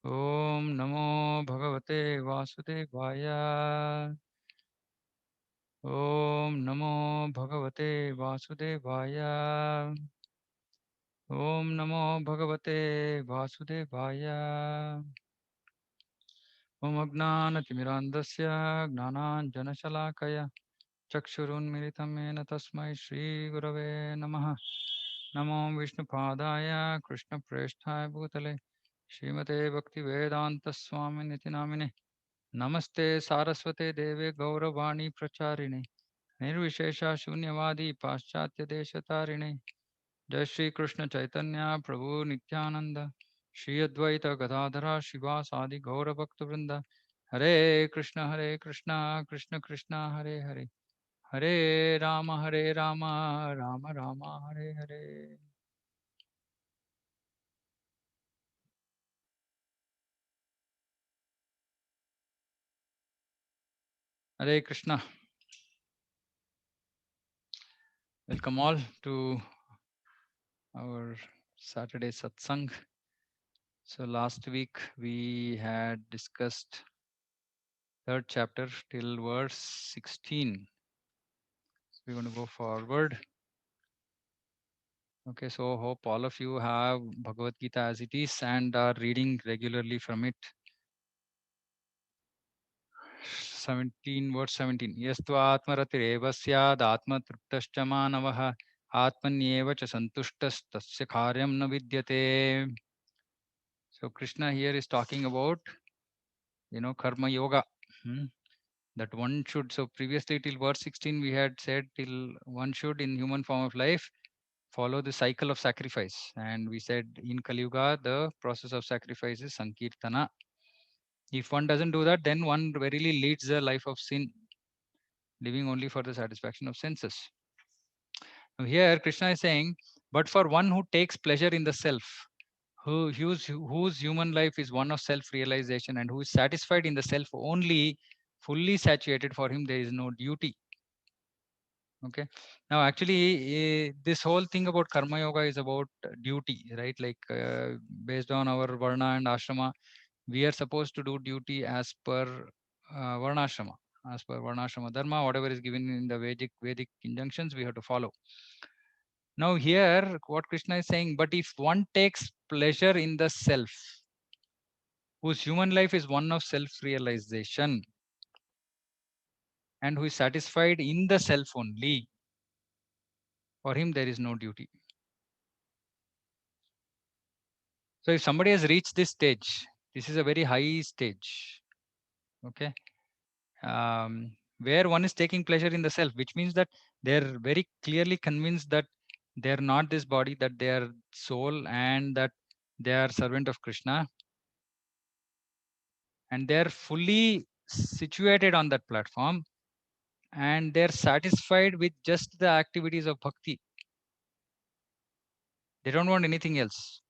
Om Namo Bhagavate Vasudevaya. Om Namo Bhagavate Vasudevaya. Om Namo Bhagavate Vasudevaya. Om Agnanatimirandasya Gnananjanashalakaya Chakshurunmilitam Yena Tasmai Shri Gurave Namaha. Namo Vishnupadaya Krishna Presthaya Bhutale Srimate Bhaktivedanta Swami Niti Namine Namaste Saraswate Deve Gauravani Pracharine Nirvishesha Shunyavadi Paschatya Deshatarine Jai Shri Krishna Chaitanya Prabhu Nityananda Shri Advaita Gadadhara Shiva Sadi Gaura Bhakta Vrinda Hare Krishna Krishna Krishna Hare Hare Hare Rama Rama Rama Hare Hare. Hare Krishna. Welcome all to our Saturday satsang. So last week we had discussed third chapter till verse 16. So we're going to go forward. Okay, so hope all of you have Bhagavad Gita as it is and are reading regularly from it. 17 verse 17. Yastva atmaratireva syad atma triptascha manavah atmanyeva cha santushtas tasya karyam na vidyate. So Krishna here is talking about, karma yoga. That one should, so previously till verse 16 we had said till one should in human form of life follow the cycle of sacrifice, and we said in Kali Yuga the process of sacrifice is Sankirtana. If one doesn't do that, then one verily leads a life of sin, living only for the satisfaction of senses. Now here Krishna is saying, but for one who takes pleasure in the self, whose human life is one of self-realization and who is satisfied in the self only, fully saturated, for him there is no duty. Okay, now actually this whole thing about karma yoga is about duty, right? Like based on our varna and ashrama, we are supposed to do duty as per varna ashrama, as per varna ashrama dharma, whatever is given in the Vedic injunctions we have to follow. Now here what Krishna is saying, but if one takes pleasure in the self, whose human life is one of self realization and who is satisfied in the self only, for him there is no duty. So if somebody has reached this stage, this is a very high stage, okay, where one is taking pleasure in the self, which means that they're very clearly convinced that they're not this body, that they are soul, and that they are servant of Krishna, and they're fully situated on that platform, and they're satisfied with just the activities of bhakti. They don't want anything else.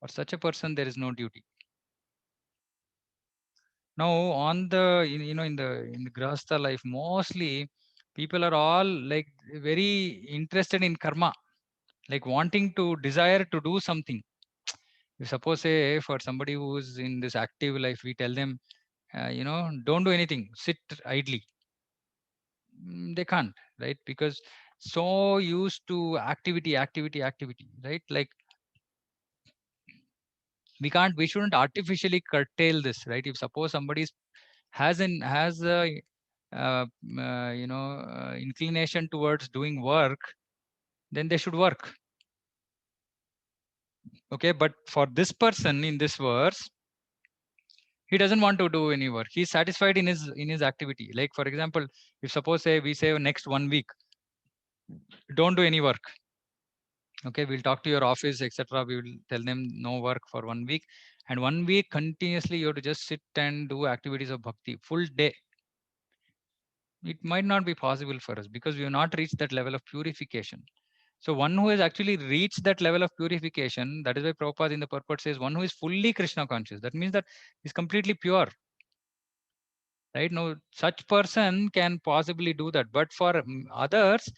For such a person, there is no duty. Now, on the in the grahastha life, mostly people are all like very interested in karma, like wanting to desire to do something. If suppose say for somebody who is in this active life, we tell them, don't do anything, sit idly. They can't, right? Because so used to activity, right? Like we shouldn't artificially curtail this, right? If suppose somebody has a inclination towards doing work, then they should work. Okay, but for this person in this verse, he doesn't want to do any work. He's satisfied in his activity. Like for example, if suppose say we say next 1 week, don't do any work. Okay, we'll talk to your office, etc. We will tell them no work for 1 week, and 1 week continuously you have to just sit and do activities of bhakti full day. It might not be possible for us because we have not reached that level of purification. So one who has actually reached that level of purification, that is why Prabhupada in the purport says one who is fully Krishna conscious. That means that he's completely pure. Right? No, such person can possibly do that. But for others,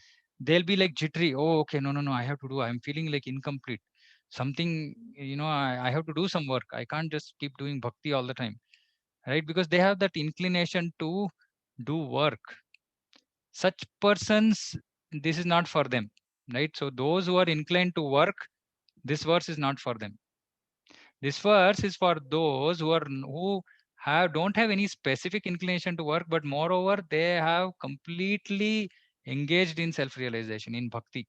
they'll be like jittery. Oh, okay, no, I have to do. I'm feeling like incomplete. Something, I have to do some work. I can't just keep doing bhakti all the time, right? Because they have that inclination to do work. Such persons, this is not for them, right? So those who are inclined to work, this verse is not for them. This verse is for those who don't have any specific inclination to work, but moreover they have completely engaged in self-realization, in bhakti,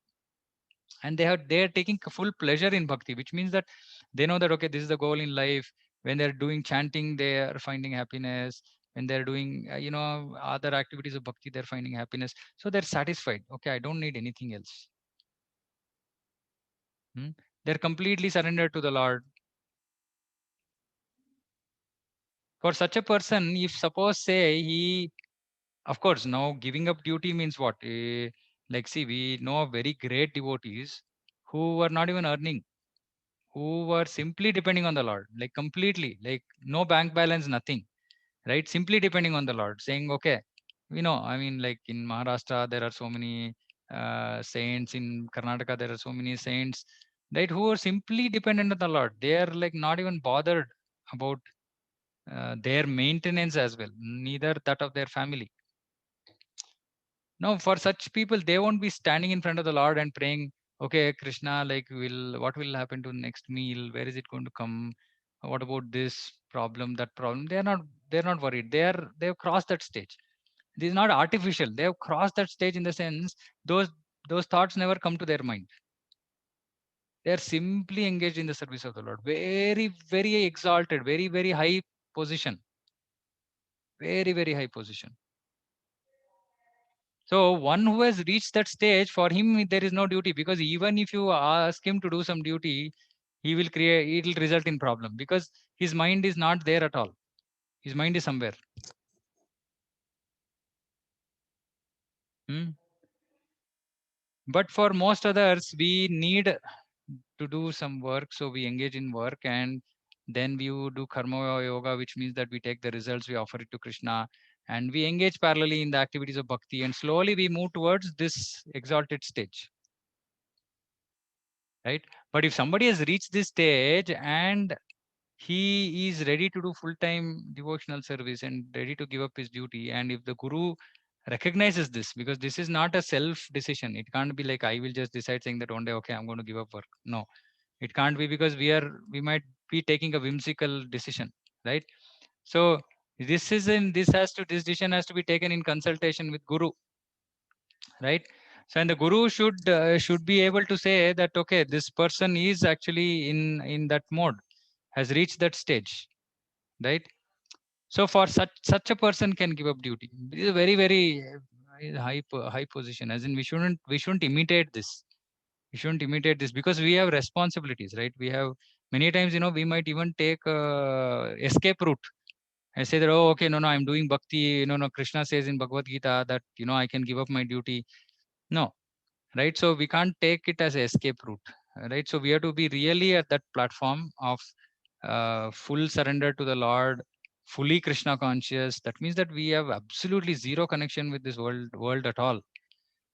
and they are taking full pleasure in bhakti, which means that they know that okay, this is the goal in life. When they're doing chanting, they are finding happiness. When they're doing other activities of bhakti, they're finding happiness. So they're satisfied. Okay, I don't need anything else. They're completely surrendered to the Lord. For such a person, if suppose say he, of course, now giving up duty means what? Like, see, we know of very great devotees who were not even earning, who were simply depending on the Lord, like completely, like no bank balance, nothing, right? Simply depending on the Lord, saying, okay, I mean, like in Maharashtra, there are so many saints. In Karnataka, there are so many saints, right? Who are simply dependent on the Lord. They are like not even bothered about their maintenance as well, neither that of their family. No, for such people, they won't be standing in front of the Lord and praying, okay, Krishna, like, what will happen to next meal? Where is it going to come? What about this problem, that problem? They're not worried. They've crossed that stage. This is not artificial. They have crossed that stage in the sense those thoughts never come to their mind. They are simply engaged in the service of the Lord. Very, very exalted, very, very high position. Very, very high position. So one who has reached that stage, for him there is no duty, because even if you ask him to do some duty, it will result in problem, because his mind is not there at all. His mind is somewhere. Hmm? But for most others, we need to do some work, so we engage in work, and then we do karma yoga, which means that we take the results, we offer it to Krishna, and we engage parallelly in the activities of bhakti, and slowly we move towards this exalted stage. Right? But if somebody has reached this stage and he is ready to do full-time devotional service and ready to give up his duty, and if the guru recognizes this, because this is not a self decision, it can't be like I will just decide saying that one day, okay, I'm going to give up work. No, it can't be, because we might be taking a whimsical decision, right? So this decision has to be taken in consultation with guru, right? So, and the guru should be able to say that okay, this person is actually in that mode, has reached that stage, right? So for such a person can give up duty. This is a very, very high position, as in we shouldn't imitate this. We shouldn't imitate this, because we have responsibilities, right? We have many times, we might even take escape route and say that, oh, okay, no, I'm doing bhakti, no, Krishna says in Bhagavad Gita that I can give up my duty. No, right? So we can't take it as an escape route, right? So we have to be really at that platform of full surrender to the Lord, fully Krishna conscious. That means that we have absolutely zero connection with this world at all,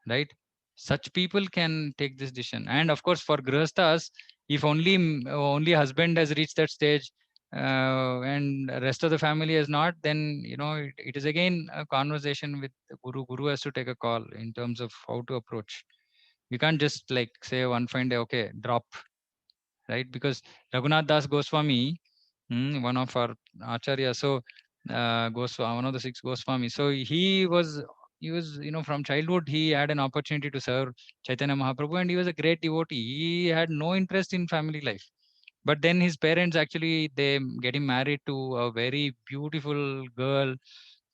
right? Such people can take this decision. And of course, for grihasthas, if only husband has reached that stage, and rest of the family has not, then it is again a conversation with the guru. Guru has to take a call in terms of how to approach. We can't just like say one fine day, okay, drop, right? Because Raghunath Das Goswami, one of our acharya, so Goswami, one of the six Goswami. So he was from childhood he had an opportunity to serve Chaitanya Mahaprabhu, and he was a great devotee. He had no interest in family life, but then his parents actually they get him married to a very beautiful girl.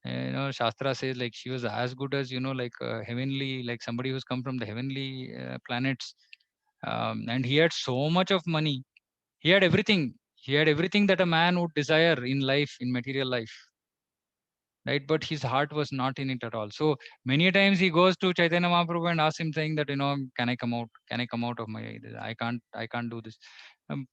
Shastra says like she was as good as like heavenly, like somebody who's come from the heavenly planets. And he had so much of money. He had everything. He had everything that a man would desire in life, in material life, right? But his heart was not in it at all. So many times he goes to Chaitanya Mahaprabhu and asks him, saying that, can I come out? Can I come out of my? I can't do this.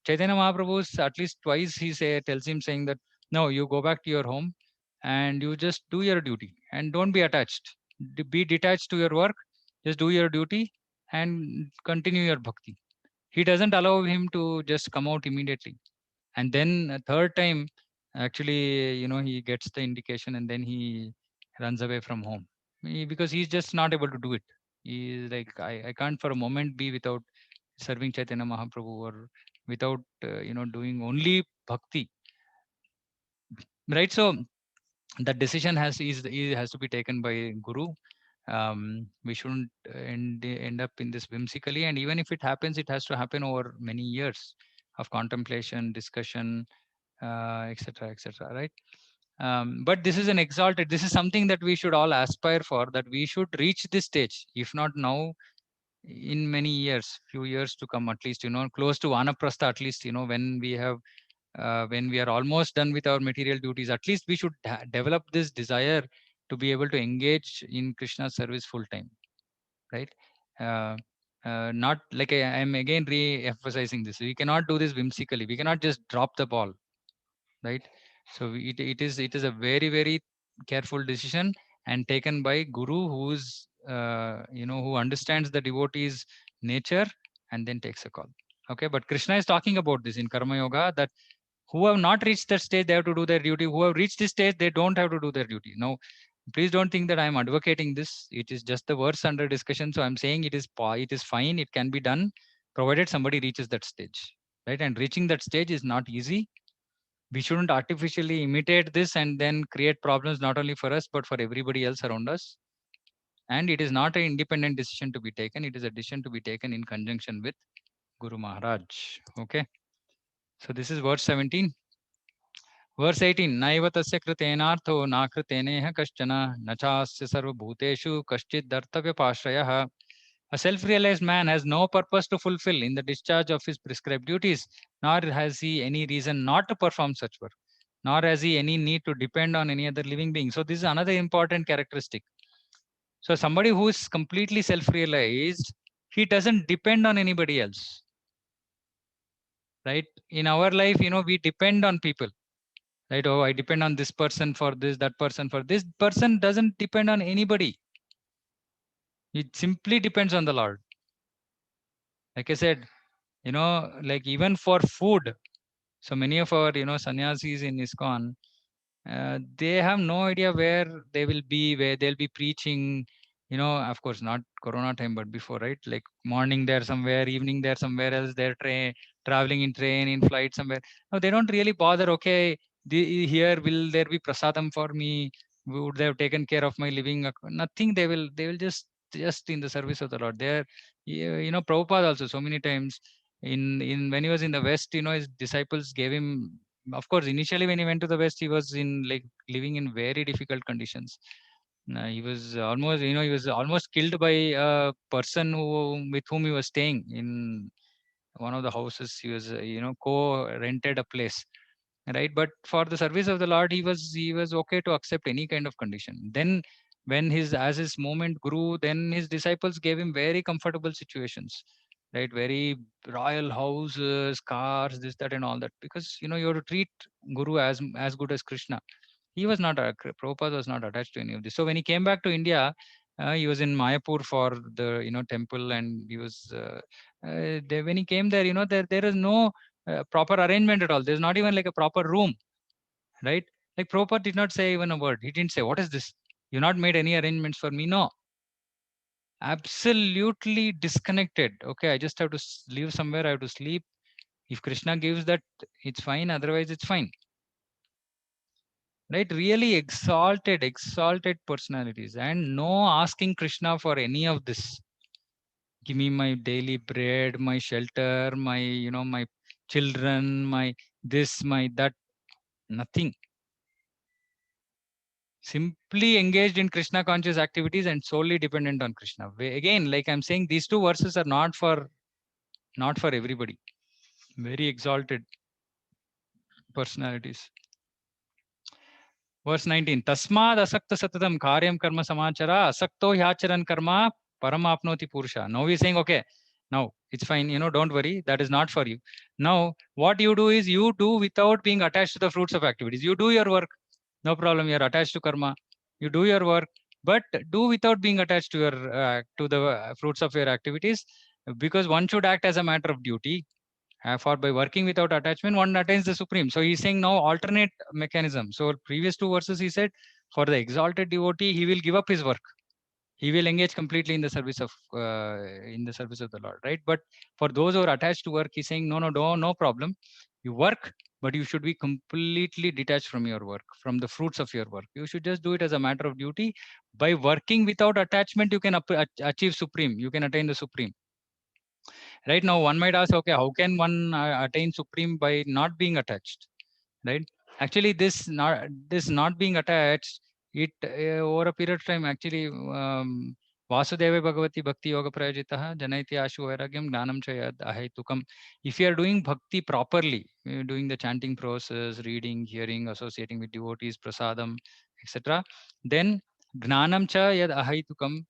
Chaitanya Mahaprabhu at least twice tells him, saying that no, you go back to your home and you just do your duty and don't be attached. Be detached to your work Just do your duty and continue your bhakti. He doesn't allow him to just come out immediately. And then a third time, actually, he gets the indication and then he runs away from home. Because he's just not able to do it. He's like, I can't for a moment be without serving Chaitanya Mahaprabhu, or without, doing only bhakti. Right? So that decision has to be taken by Guru. We shouldn't end up in this whimsically, and even if it happens, it has to happen over many years of contemplation, discussion, etc., etc. Right? But this is this is something that we should all aspire for, that we should reach this stage, if not now, in many years, few years to come, at least, close to Vanaprastha, at least, when we are almost done with our material duties, at least we should develop this desire to be able to engage in Krishna's service full time, right? Uh, Not like I am again re-emphasizing this. We cannot do this whimsically. We cannot just drop the ball, right? So it is a very, very careful decision, and taken by Guru, who's who understands the devotee's nature, and then takes a call. Okay, but Krishna is talking about this in Karma Yoga, that who have not reached that stage, they have to do their duty. Who have reached this stage, they don't have to do their duty. Now, please don't think that I am advocating this. It is just the words under discussion. So I'm saying it is fine. It can be done, provided somebody reaches that stage, right? And reaching that stage is not easy. We shouldn't artificially imitate this and then create problems not only for us but for everybody else around us. And it is not an independent decision to be taken. It is a decision to be taken in conjunction with Guru Maharaj. Okay. So this is verse 17. Verse 18, Naiva tasya kritenartho nakriteneha kaschana nachasya sarvabhuteshu kaschid dartavya pashrayah. A self-realized man has no purpose to fulfill in the discharge of his prescribed duties, nor has he any reason not to perform such work, nor has he any need to depend on any other living being. So this is another important characteristic. So somebody who is completely self-realized, he doesn't depend on anybody else, right? In our life, we depend on people. Right? Oh, I depend on this person for this, that person for this. Person doesn't depend on anybody. It simply depends on the Lord. Like I said, like even for food. So many of our, sannyasis in ISKCON, they have no idea where they will be, where they'll be preaching. Of course, not Corona time, but before, right? Like morning there somewhere, evening there somewhere else. They're traveling in train, in flight somewhere. No, they don't really bother. Okay, here will there be prasadam for me? Would they have taken care of my living? Nothing. They will just in the service of the Lord. They're, Prabhupada also so many times in when he was in the West, his disciples gave him, of course, initially when he went to the West, he was in like living in very difficult conditions. He was almost, he was almost killed by a person with whom he was staying in one of the houses. He was, co-rented a place, right? But for the service of the Lord, he was okay to accept any kind of condition. Then when as his movement grew, then his disciples gave him very comfortable situations, right? Very royal houses, cars, this, that, and all that, because you have to treat Guru as good as Krishna. He was not Prabhupada was not attached to any of this. So when he came back to India, he was in Mayapur for the temple, and he was there. When he came there, there is no proper arrangement at all. There's not even like a proper room, right? Like Prabhupada did not say even a word. He didn't say, "What is this? You not made any arrangements for me?" No, absolutely disconnected. Okay, I just have to live somewhere. I have to sleep. If Krishna gives that, it's fine. Otherwise, it's fine. Right? Really exalted personalities, and no asking Krishna for any of this. Give me my daily bread, my shelter, my children, my this, my that. Nothing. Simply engaged in Krishna conscious activities and solely dependent on Krishna. Again, like I'm saying, these two verses are not for everybody. Very exalted personalities. Verse 19. Tasmad asakta satatam karyam karma samachara asakto hyacharan karma paramapnoti purusha. Now he's saying, okay, now it's fine, don't worry, that is not for you. Now, what you do is you do without being attached to the fruits of activities. You do your work, no problem, you're attached to karma. You do your work, but do without being attached to your to the fruits of your activities, because one should act as a matter of duty. For by working without attachment, one attains the supreme. So he's saying now alternate mechanism. So previous two verses he said, for the exalted devotee, he will give up his work. He will engage completely in the service of the Lord, right? But for those who are attached to work, he's saying, no problem. You work, but you should be completely detached from your work, from the fruits of your work. You should just do it as a matter of duty. By working without attachment, you can achieve supreme. You can attain the supreme. Right now, one might ask, okay, how can one attain supreme by not being attached? Right? Actually, this not being attached, it over a period of time, actually, Vasudeva Bhagavati Bhakti Yoga Prayojitaha Janaiti Ashu Vairagyam Gnanam Cha Yad Ahaitukam. If you are doing bhakti properly, doing the chanting process, reading, hearing, associating with devotees, prasadam, etc., then Gnanam Cha Yad Ahaitukam,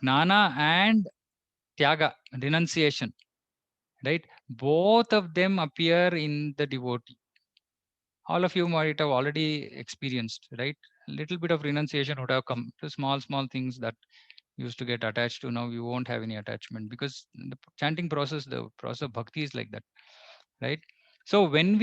Gnana and Tyaga, renunciation, right? Both of them appear in the devotee. All of you might have already experienced, right? A little bit of renunciation would have come to small things that used to get attached to. Now you won't have any attachment, because the chanting process, the process of bhakti is like that, right? So when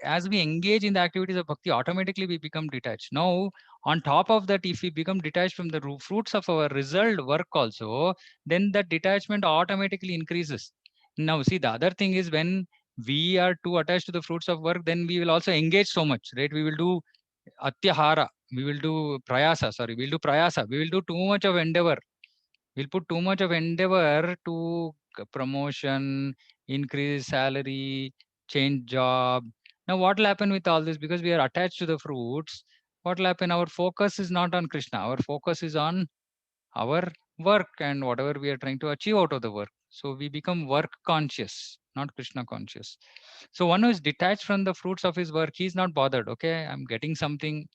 as we engage in the activities of bhakti, automatically we become detached. Now, on top of that, if we become detached from the fruits of our result work also, then that detachment automatically increases. Now, see, the other thing is, when we are too attached to the fruits of work, then we will also engage so much, right? We will do atyahara, we will do prayasa, sorry, we'll do prayasa, we will do too much of endeavor. We'll put too much of endeavor to promotion, increase salary, change job. Now, what will happen with all this? Because we are attached to the fruits, what will happen? Our focus is not on Krishna. Our focus is on our work and whatever we are trying to achieve out of the work. So we become work conscious, not Krishna conscious. So one who is detached from the fruits of his work, he is not bothered. Okay, I'm getting something.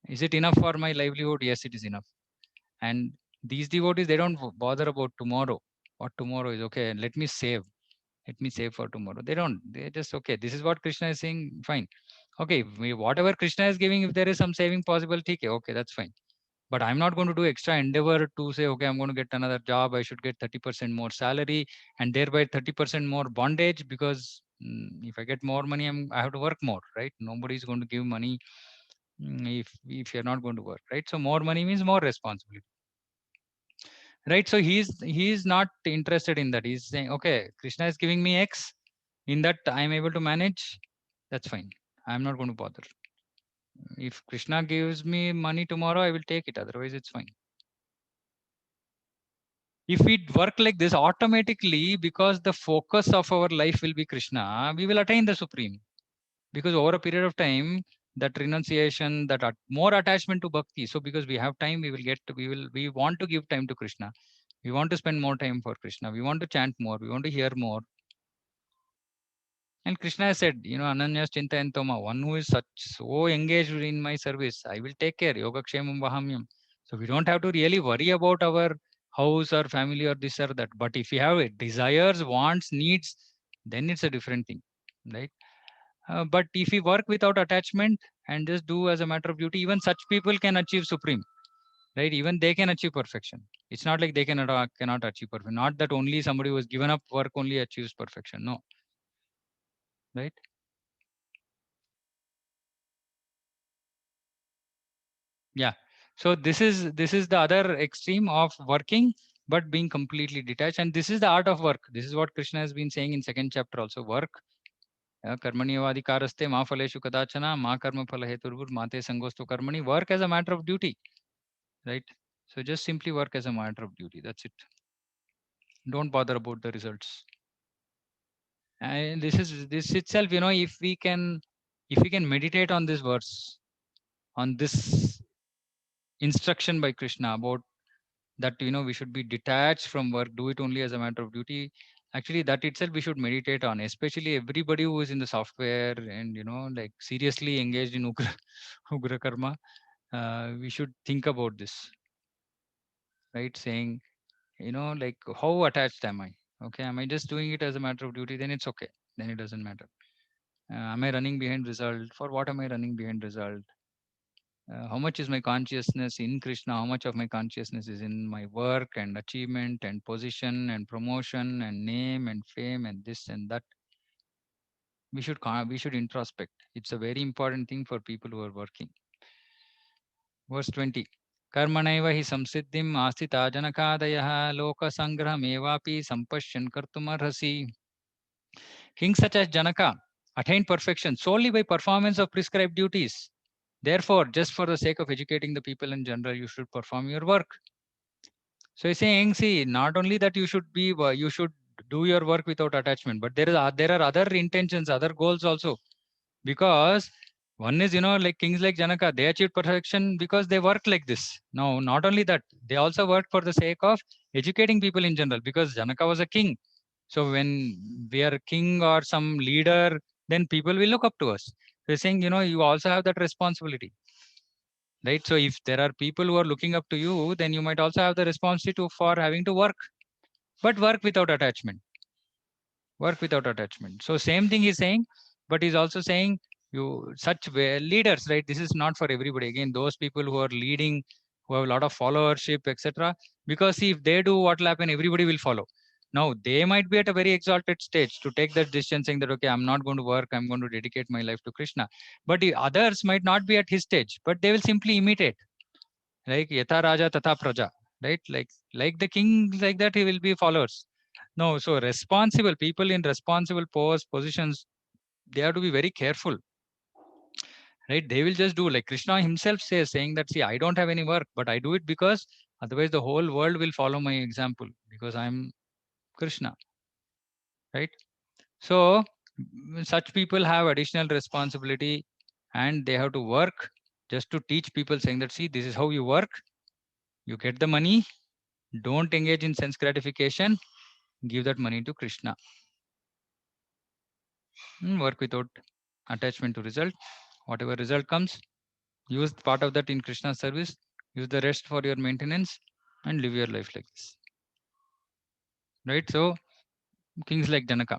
Is it enough for my livelihood? Yes, it is enough. And these devotees, they don't bother about tomorrow. What tomorrow is, okay, let me save. Let me save for tomorrow. They don't. They just, okay, this is what Krishna is saying. Fine. Okay, whatever Krishna is giving, if there is some saving possible, okay, that's fine. But I'm not going to do extra endeavor to say, okay, I'm going to get another job. I should get 30% more salary and thereby 30% more bondage, because if I get more money, I have to work more, right? Nobody is going to give money if you're not going to work, right? So more money means more responsibility, right? So he's not interested in that. He's saying, okay, Krishna is giving me X, in that I'm able to manage, that's fine. I'm not going to bother. If Krishna gives me money tomorrow, I will take it, otherwise it's fine. If we work like this automatically, because the focus of our life will be Krishna, we will attain the supreme. Because over a period of time, that renunciation, that more attachment to bhakti. So because we have time, we want to give time to Krishna. We want to spend more time for Krishna. We want to chant more. We want to hear more. And Krishna has said, Ananyas Chintayantoma, one who is so engaged in my service, I will take care. Yoga Kshemam Vahamyam. So we don't have to really worry about our house or family or this or that. But if we have desires, wants, needs, then it's a different thing, right? But if we work without attachment and just do as a matter of duty, even such people can achieve supreme, right? Even they can achieve perfection. It's not like they cannot achieve perfection. Not that only somebody who has given up work only achieves perfection. No, right? Yeah. So this is the other extreme of working but being completely detached, and this is the art of work. This is what Krishna has been saying in second chapter also. Work, karmaniyavadikaraste ma phaleshu kadachana ma karma phala heturvur mate sangostu karmani. Work as a matter of duty, right? So just simply work as a matter of duty. That's it. Don't bother about the results. And this itself, if we can meditate on this verse, on this instruction by Krishna about that, we should be detached from work, do it only as a matter of duty. Actually, that itself we should meditate on, especially everybody who is in the software and like seriously engaged in ugra, ugra karma. We should think about this, right? Saying, like, how attached am I? Okay, am I just doing it as a matter of duty? Then it's okay. Then it doesn't matter. Am I running behind result? For what am I running behind result? how much is my consciousness in Krishna, how much of my consciousness is in my work and achievement and position and promotion and name and fame and this and that. We should introspect. It's a very important thing for people who are working. Verse 20. Karmanaiva hi samsiddhim astita janakadayah lokasangrahamevapi sampashyan kartumarhasi. Kings such as Janaka attained perfection solely by performance of prescribed duties. Therefore, just for the sake of educating the people in general, you should perform your work. So he's saying, see, not only that you should do your work without attachment, but there are other intentions, other goals also. Because one is, like kings like Janaka, they achieved perfection because they worked like this. No, not only that, they also worked for the sake of educating people in general, because Janaka was a king. So when we are king or some leader, then people will look up to us. They're saying, you also have that responsibility, right? So if there are people who are looking up to you, then you might also have the responsibility for having to work, but work without attachment. Work without attachment. So same thing he's saying, but he's also saying leaders, right? This is not for everybody. Again, those people who are leading, who have a lot of followership, etc. Because see, if they do, what will happen? Everybody will follow. Now they might be at a very exalted stage to take that decision, saying that okay, I'm not going to work, I'm going to dedicate my life to Krishna. But the others might not be at his stage, but they will simply imitate, like Yatha Raja Tata Praja, right? Like the king, like that he will be followers. No, so responsible people in responsible positions, they have to be very careful, right? They will just do like Krishna himself says, saying that, see, I don't have any work, but I do it because otherwise the whole world will follow my example because I'm Krishna, right? So such people have additional responsibility and they have to work just to teach people, saying that, see, this is how you work. You get the money, don't engage in sense gratification, give that money to Krishna. Work without attachment to result. Whatever result comes, use part of that in Krishna's service, use the rest for your maintenance, and live your life like this. Right? So, kings like Janaka.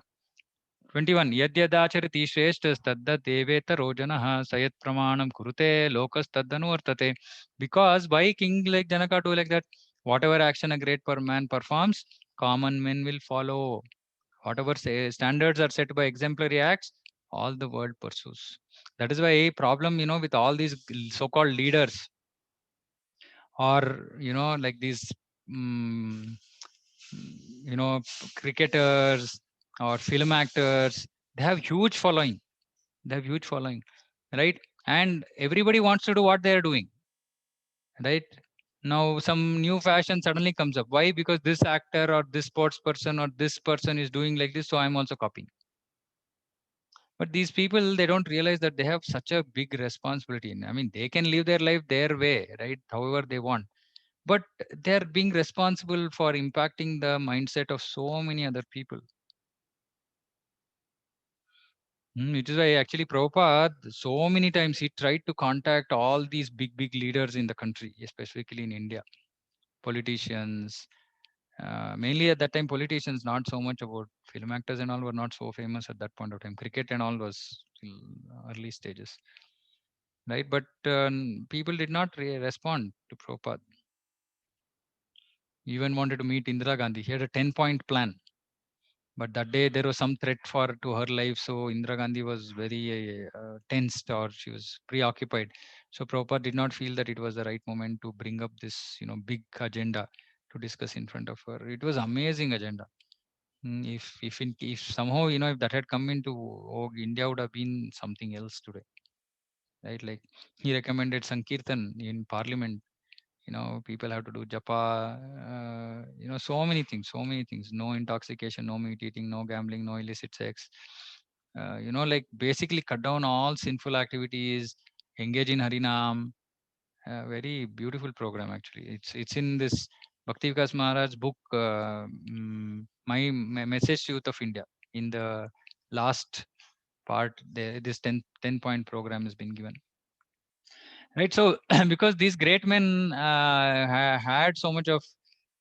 21. Yadyadacharati shreshtas deveta rojanaha sayat pramanam kurute lokas taddanu. Because why king like Janaka do like that? Whatever action a great man performs, common men will follow. Whatever standards are set by exemplary acts, all the world pursues. That is why a problem, with all these so-called leaders, or like these um, cricketers or film actors, they have huge following. They have huge following, right? And everybody wants to do what they are doing, right? Now some new fashion suddenly comes up. Why? Because this actor or this sports person or this person is doing like this, so I'm also copying. But these people, they don't realize that they have such a big responsibility. I mean, they can live their life their way, right? However they want. But they're being responsible for impacting the mindset of so many other people. Which is why actually Prabhupada, so many times he tried to contact all these big leaders in the country, especially in India, politicians. Mainly at that time, politicians, not so much about film actors and all were not so famous at that point of time. Cricket and all was still early stages, right? But people did not respond to Prabhupada. He even wanted to meet Indira Gandhi. He had a 10-point plan. But that day there was some threat to her life, so Indira Gandhi was very tensed, or she was preoccupied. So Prabhupada did not feel that it was the right moment to bring up this, big agenda to discuss in front of her. It was amazing agenda. If somehow if that had come into India would have been something else today, right? Like he recommended Sankirtan in Parliament. People have to do japa, so many things. No intoxication, no meat eating, no gambling, no illicit sex. Like basically cut down all sinful activities, engage in harinam. Very beautiful program actually. It's in this Bhakti Vikas Maharaj book, my message to youth of India. In the last part, this 10-point program has been given. Right. So because these great men had so much of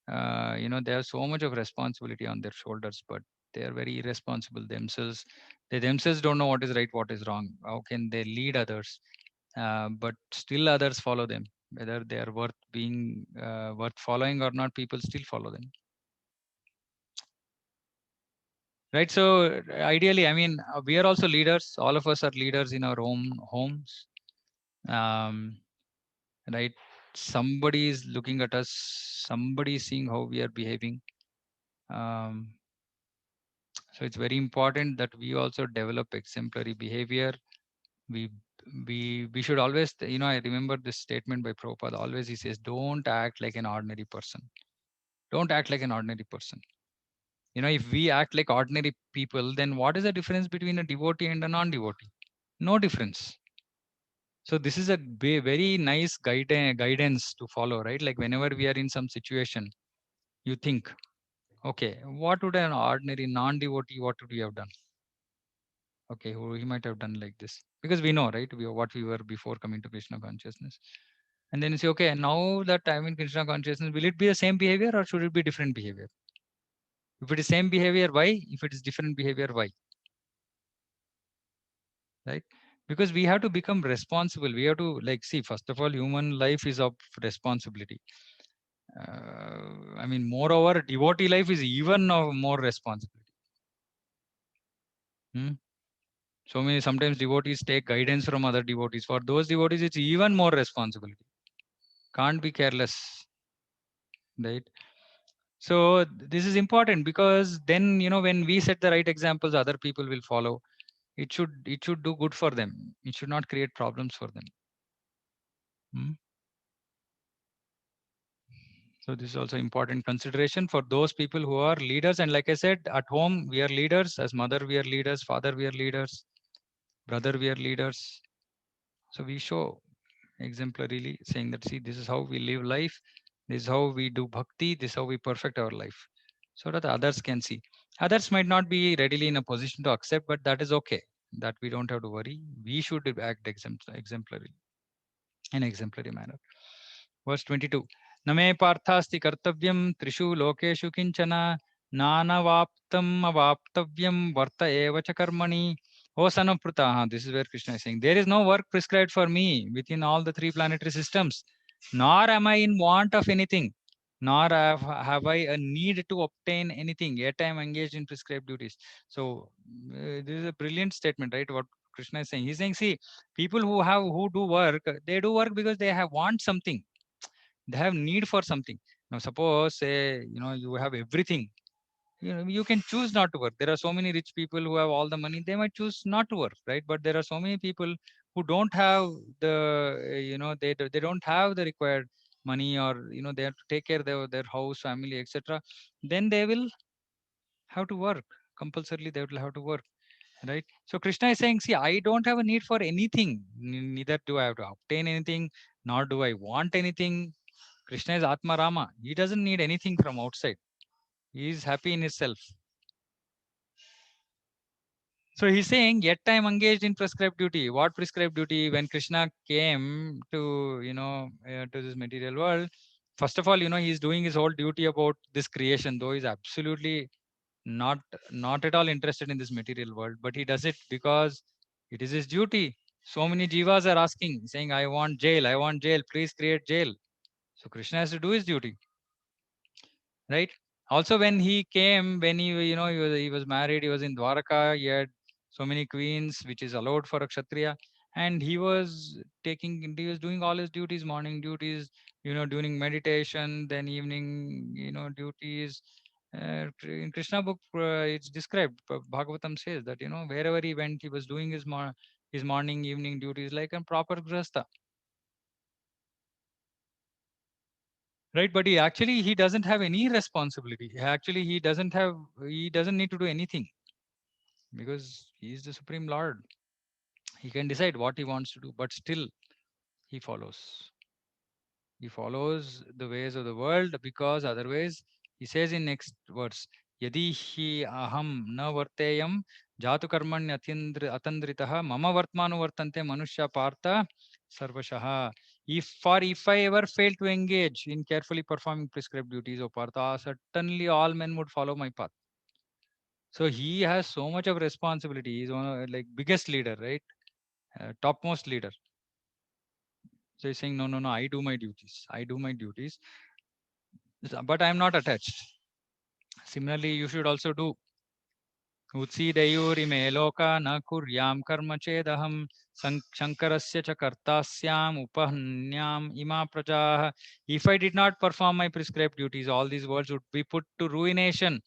they have so much of responsibility on their shoulders, but they are very irresponsible themselves. They themselves don't know what is right, what is wrong. How can they lead others? but still others follow them. Whether they are worth being worth following or not, people still follow them. Right. So ideally, I mean, we are also leaders. All of us are leaders in our own homes. Um, right. Somebody is looking at us. Somebody is seeing how we are behaving. Um, so it's very important that we also develop exemplary behavior. We we should always, I remember this statement by Prabhupada. Always he says, "Don't act like an ordinary person. Don't act like an ordinary person." If we act like ordinary people, then what is the difference between a devotee and a non-devotee? No difference. So this is a very nice guidance to follow, right? Like whenever we are in some situation, you think, okay, what would an ordinary non-devotee, what would we have done? Okay, he might have done like this, because we know, right? What we were before coming to Krishna consciousness. And then you say, okay, now that I'm in Krishna consciousness, will it be the same behavior or should it be different behavior? If it is same behavior, why? If it is different behavior, why? Right? Because we have to become responsible. We have to, like, see, first of all, human life is of responsibility. I mean, moreover, devotee life is even of more responsibility. Hmm? So many sometimes devotees take guidance from other devotees. For those devotees, it's even more responsibility. Can't be careless, right? So this is important, because then, when we set the right examples, other people will follow. It should do good for them. It should not create problems for them. Hmm? So this is also important consideration for those people who are leaders. And like I said, at home we are leaders. As mother we are leaders, father we are leaders, brother we are leaders. So we show exemplarily, saying that, see, this is how we live life, this is how we do bhakti, this is how we perfect our life, so that others can see. Others might not be readily in a position to accept, but that is okay. That we don't have to worry. We should act exemplary, in exemplary manner. Verse 22. Name parthasti kartavyam trishu lokeshu kinchana nanavaptam avaptavyam varta eva cha karmani. O son of Pruta, this is where Krishna is saying, there is no work prescribed for me within all the three planetary systems, nor am I in want of anything, nor have I a need to obtain anything, yet I am engaged in prescribed duties. So, this is a brilliant statement, right? What Krishna is saying. He's saying, see, people who do work, they do work because they have want something. They have need for something. Now, suppose, say, you have everything, you can choose not to work. There are so many rich people who have all the money, they might choose not to work, right? But there are so many people who don't have the, they don't have the required money, or they have to take care of their house, family, etc. Then they will have to work. Compulsorily they will have to work, right? So Krishna is saying, see, I don't have a need for anything. Neither do I have to obtain anything, nor do I want anything. Krishna is Atma Rama. He doesn't need anything from outside. He is happy in himself. So he's saying, yet I am engaged in prescribed duty. What prescribed duty? When Krishna came to, to this material world, first of all, he's doing his whole duty about this creation, though he's absolutely not not at all interested in this material world, but he does it because it is his duty. So many jivas are asking, saying, I want jail, I want jail, please create jail. So Krishna has to do his duty, right? Also, when he came, when he was married, he was in Dwaraka, he had so many queens, which is allowed for a kshatriya, and he was doing all his duties, morning duties, during meditation, then evening, duties. In Krishna book, it's described. Bhagavatam says that, wherever he went, he was doing his morning, evening duties like a proper grasta, right? But he doesn't have any responsibility. Actually, he doesn't need to do anything, because he is the supreme lord. He can decide what he wants to do, but still he follows the ways of the world, because otherwise, he says in next verse, yadi hi aham na varteyam jatu karmanya atandritah mama vartmanu vartante manushya partha sarvashaha. If I ever fail to engage in carefully performing prescribed duties, O Partha, certainly all men would follow my path. So he has so much of responsibility. He's one of, like, biggest leader, right? Topmost leader. So he's saying, no, I do my duties. I do my duties, but I'm not attached. Similarly, you should also do. उत्सीदयोरिमे लोका न कुर्यां कर्म चेदहं शङ्करस्य च कर्तास्याम् उपहन्याम् इमा प्रजाः. If I did not perform my prescribed duties, all these worlds would be put to ruination.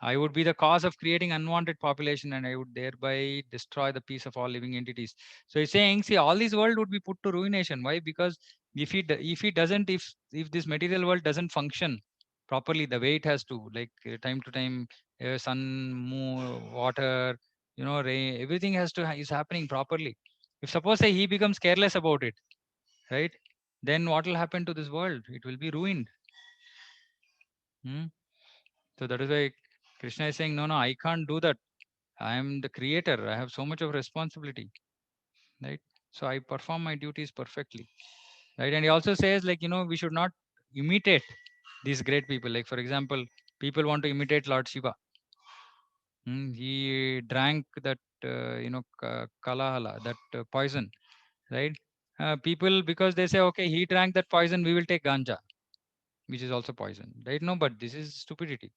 I would be the cause of creating unwanted population, and I would thereby destroy the peace of all living entities. So he's saying, see, all this world would be put to ruination. Why? Because if he doesn't, if this material world doesn't function properly the way it has to, like time to time, sun, moon, water, rain, everything has to is happening properly. If suppose say he becomes careless about it, right? Then what will happen to this world? It will be ruined. Hmm? So that is why Krishna is saying, no, I can't do that. I am the creator. I have so much of responsibility, right? So I perform my duties perfectly, right? And he also says, like, we should not imitate these great people. Like, for example, people want to imitate Lord Shiva. He drank that, kalahala, that poison, right? People, because they say, okay, he drank that poison, we will take ganja, which is also poison, right? No, but this is stupidity.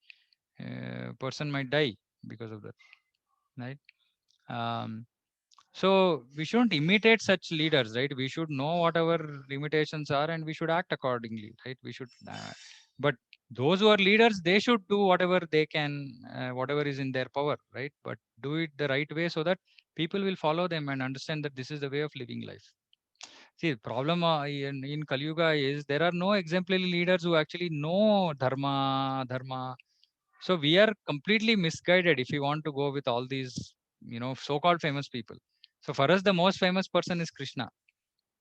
Person might die because of that, right? Um, so we shouldn't imitate such leaders, right? We should know what our limitations are and we should act accordingly, right? We should, but those who are leaders, they should do whatever they can, whatever is in their power, right? But do it the right way so that people will follow them and understand that this is the way of living life. See, the problem in Kali Yuga is there are no exemplary leaders who actually know dharma. So we are completely misguided if we want to go with all these, so-called famous people. So for us, the most famous person is Krishna,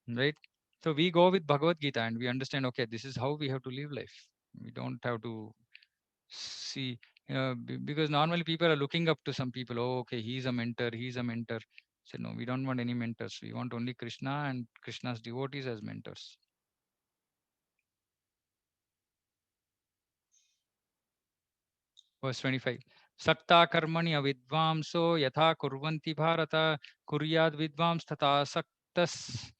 right? So we go with Bhagavad Gita and we understand, okay, this is how we have to live life. We don't have to see, because normally people are looking up to some people. Oh, okay, he's a mentor, he's a mentor. So no, we don't want any mentors. We want only Krishna and Krishna's devotees as mentors. Verse 25. Sakta karmani avidvamso yatha kurvanti bharata kuryad vidvams tata saktas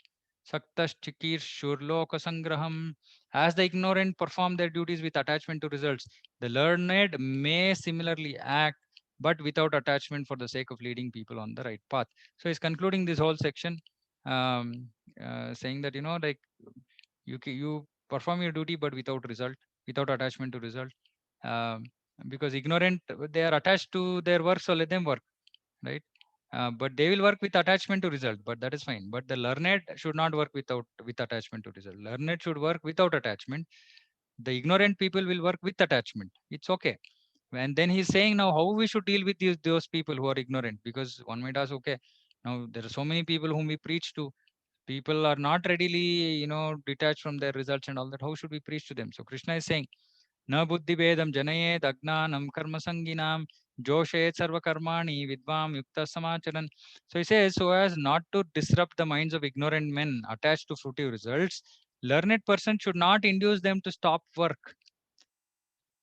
chikir shurloka sangraham. As the ignorant perform their duties with attachment to results, the learned may similarly act, but without attachment for the sake of leading people on the right path. So he's concluding this whole section, um, saying that, like, you perform your duty, but without result, without attachment to result. Um, because ignorant, they are attached to their work, so let them work, right? But they will work with attachment to result, but that is fine. But the learned should not work with attachment to result. Learned should work without attachment. The ignorant people will work with attachment. It's okay. And then he's saying now how we should deal with those people who are ignorant, because one might ask, okay, now there are so many people whom we preach to. People are not readily, detached from their results and all that. How should we preach to them? So Krishna is saying, न बुद्धिभेदं जनयेत् अज्ञानं कर्मसंगिनां जोषयेत् सर्वकर्माणि विद्वां युक्तः समाचरन्. So he says, so as not to disrupt the minds of ignorant men attached to fruitive results, learned person should not induce them to stop work.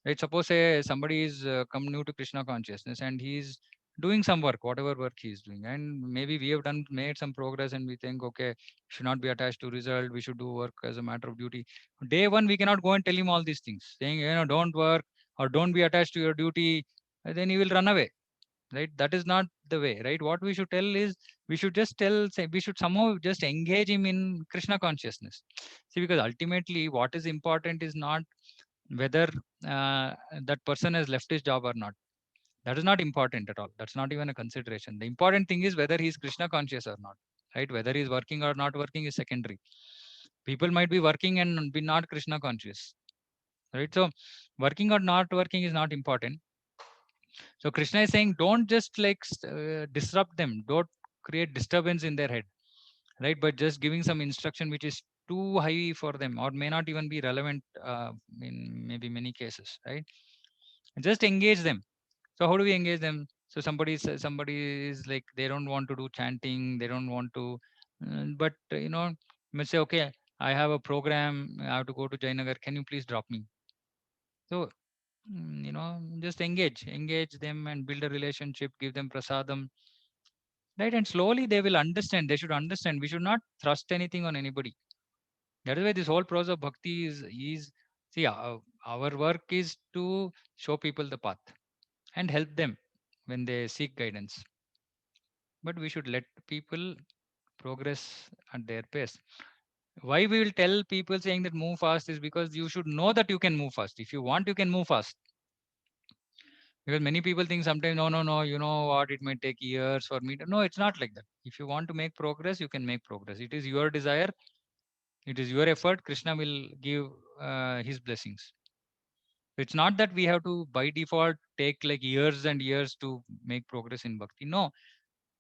Right? Suppose say somebody is come new to Krishna consciousness and he's doing some work, whatever work he's doing, and maybe we have made some progress, and we think, okay, should not be attached to result. We should do work as a matter of duty. Day one, we cannot go and tell him all these things, saying, don't work or don't be attached to your duty. And then he will run away. Right? That is not the way. Right? What we should tell is we should just say we should somehow just engage him in Krishna consciousness. See, because ultimately, what is important is not whether uh, that person has left his job or not. That is not important at all. That's not even a consideration. The important thing is whether he's Krishna conscious or not, right? Whether he's working or not working is secondary. People might be working and be not Krishna conscious, right? So working or not working is not important. So Krishna is saying, don't just like disrupt them. Don't create disturbance in their head, right? But just giving some instruction which is too high for them or may not even be relevant in maybe many cases, right? Just engage them. So how do we engage them? So somebody is like, they don't want to do chanting, they don't want to, but may say, okay, I have a program, I have to go to Jainagar, can you please drop me? So just engage them and build a relationship, give them prasadam, right? And slowly they will understand. They should understand. We should not thrust anything on anybody. That is why this whole process of bhakti is see, our work is to show people the path and help them when they seek guidance. But we should let people progress at their pace. Why we will tell people saying that move fast is because you should know that you can move fast. If you want, you can move fast. Because many people think sometimes, no, you know what, it might take years for me to. No, it's not like that. If you want to make progress, you can make progress. It is your desire, it is your effort. Krishna will give his blessings. It's not that we have to, by default, take like years and years to make progress in bhakti. No,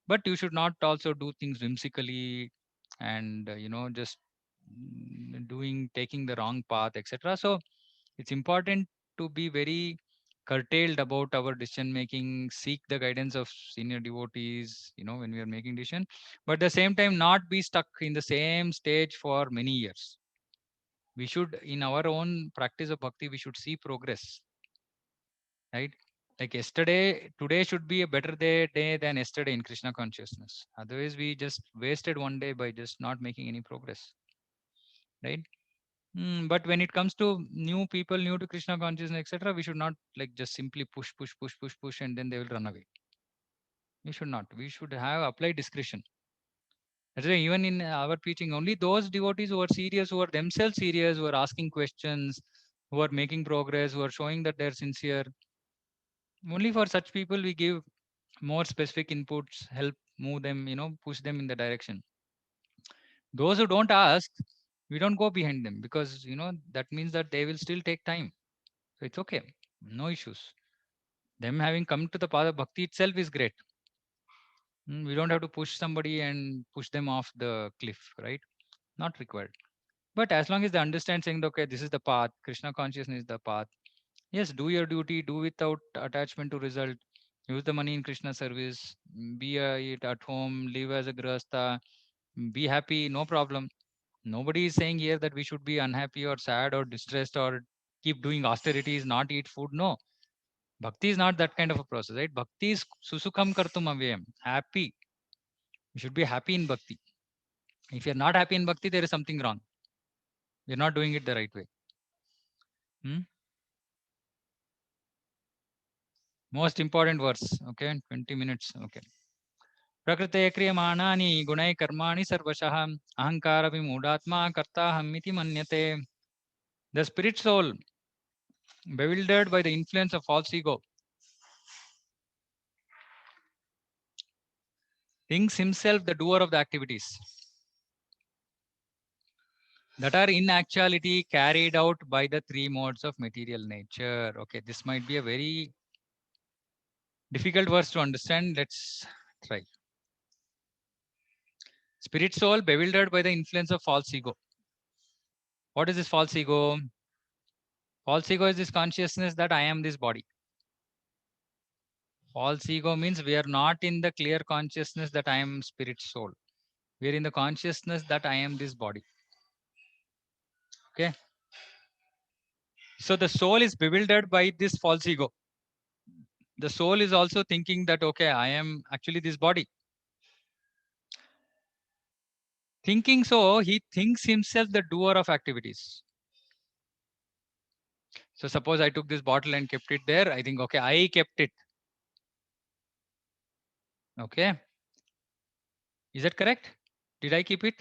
but you should not also do things whimsically and, just taking the wrong path, etc. So it's important to be very curtailed about our decision making, seek the guidance of senior devotees, when we are making decision, but at the same time not be stuck in the same stage for many years. We should, in our own practice of bhakti, we should see progress, right? Like yesterday, today should be a better day than yesterday in Krishna consciousness. Otherwise, we just wasted one day by just not making any progress, right? But when it comes to new people, new to Krishna consciousness, etc., we should not like just simply push, and then they will run away. We should not. We should have applied discretion. That's why even in our preaching, only those devotees who are serious, who are themselves serious, who are asking questions, who are making progress, who are showing that they're sincere, only for such people we give more specific inputs, help move them, push them in the direction. Those who don't ask, we don't go behind them, because that means that they will still take time. So it's okay, no issues. Them having come to the path of bhakti itself is great. We don't have to push somebody and push them off the cliff, right? Not required. But as long as they understand, saying, okay, this is the path, Krishna consciousness is the path. Yes, do your duty, do without attachment to result. Use the money in Krishna service. Be it at home, live as a grahastha, be happy, no problem. Nobody is saying here that we should be unhappy or sad or distressed or keep doing austerities, not eat food. No, bhakti is not that kind of a process, right? Bhakti is susukham kartum avyayam, happy. You should be happy in bhakti. If you're not happy in bhakti, there is something wrong. You're not doing it the right way. Hmm? Most important verse. Okay, 20 minutes. Okay. प्रकृते क्रियमाणानि गुणैः कर्माणि सर्वशः अहंकार विमूढात्मा कर्ताहमिति मन्यते. The spirit soul, bewildered by the influence of false ego, thinks himself the doer of the activities that are in actuality carried out by the three modes of material nature. Okay, this might be a very difficult verse to understand. Let's try. Spirit soul bewildered by the influence of false ego. What is this false ego? False ego is this consciousness that I am this body. False ego means we are not in the clear consciousness that I am spirit soul. We are in the consciousness that I am this body. Okay. So the soul is bewildered by this false ego. The soul is also thinking that, okay, I am actually this body. Thinking so, he thinks himself the doer of activities. So suppose I took this bottle and kept it there. I think, okay, I kept it. Okay. Is that correct? Did I keep it?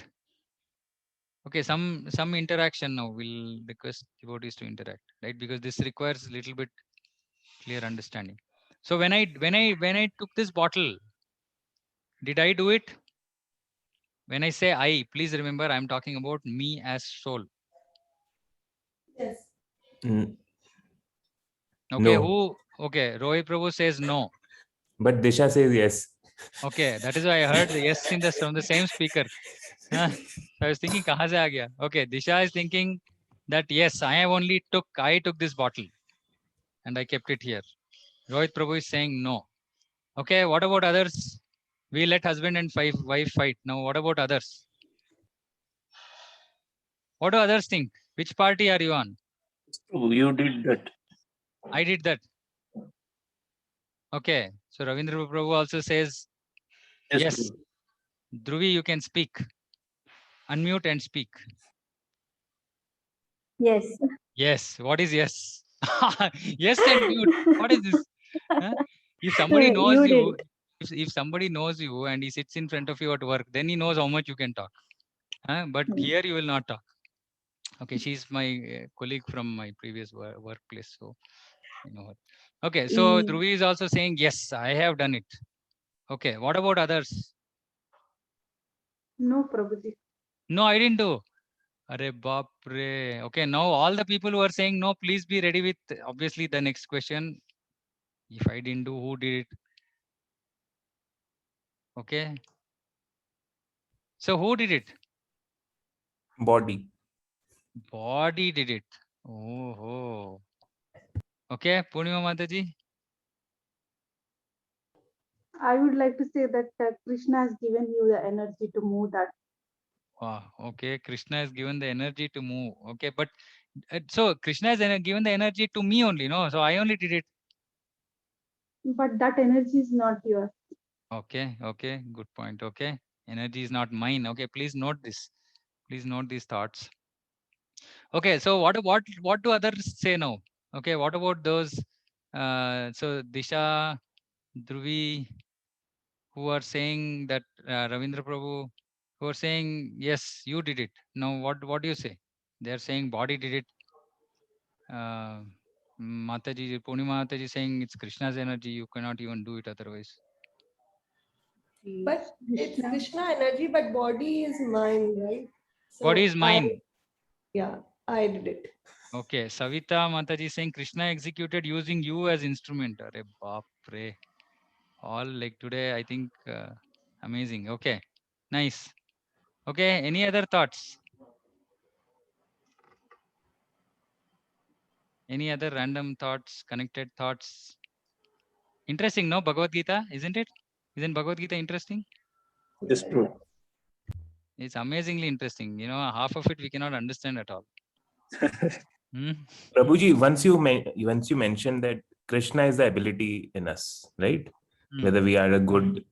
Okay, some interaction now. We'll request devotees to interact, right? Because this requires a little bit clear understanding. So when I took this bottle, did I do it? When I say I, please remember I'm talking about me as soul. Yes. Mm, Okay, no, who? Okay, Roy Prabhu says no. but Disha says yes. Okay, that is why I heard the yes in from the same speaker. Huh? So I was thinking, kahan se aa gaya? Okay, Disha is thinking that yes, I took this bottle and I kept it here. Rohit Prabhu is saying no. Okay, what about others? We let husband and wife fight. Now, what about others? What do others think? Which party are you on? True, you did that. I did that. Okay, so Ravindra Prabhu also says yes. True. Dhruvi, you can speak. Unmute and speak. Yes. Yes. What is yes? Yes and mute. What is this? Huh? If somebody knows You you, did. if somebody knows you and he sits in front of you at work, then he knows how much you can talk. Huh? But here you will not talk. Okay, she's my colleague from my previous workplace, so you know her. Okay, so Dhruvi is also saying yes, I have done it. Okay, what about others? No, Prabhuji. No, I didn't do. Arre baap re. Okay, now all the people who are saying no, please be ready with obviously the next question. If I didn't do, who did it? Okay. So who did it? Body. Body did it. Oh. Okay, Purnima Mataji. I would like to say that Krishna has given you the energy to move that. Wow. Okay, Krishna has given the energy to move. Okay, but so Krishna has given the energy to me only, no? So I only did it. But that energy is not yours. Okay, okay, good point. Okay, energy is not mine. Okay, please note this. Please note these thoughts. Okay, so what do others say now? Okay, what about those? So Disha, Dhruvi, who are saying that Ravindra Prabhu, who are saying yes, you did it. Now, what do you say? They are saying body did it. Mataji, Purnima Mataji saying it's Krishna's energy. You cannot even do it otherwise. But it's Krishna energy, but body is mine, right? So Body is mine. I did it. Okay, Savita Mataji saying Krishna executed using you as instrument. Arre baap re. All like today, I think amazing. Okay, nice. Okay, any other thoughts? Any other random thoughts, connected thoughts? Interesting, no? Bhagavad Gita, isn't it? Isn't Bhagavad Gita interesting? It's true. It's amazingly interesting. You know, half of it we cannot understand at all. Hmm? Prabhuji, once you mentioned that Krishna is the ability in us, right? Hmm. Whether we are a good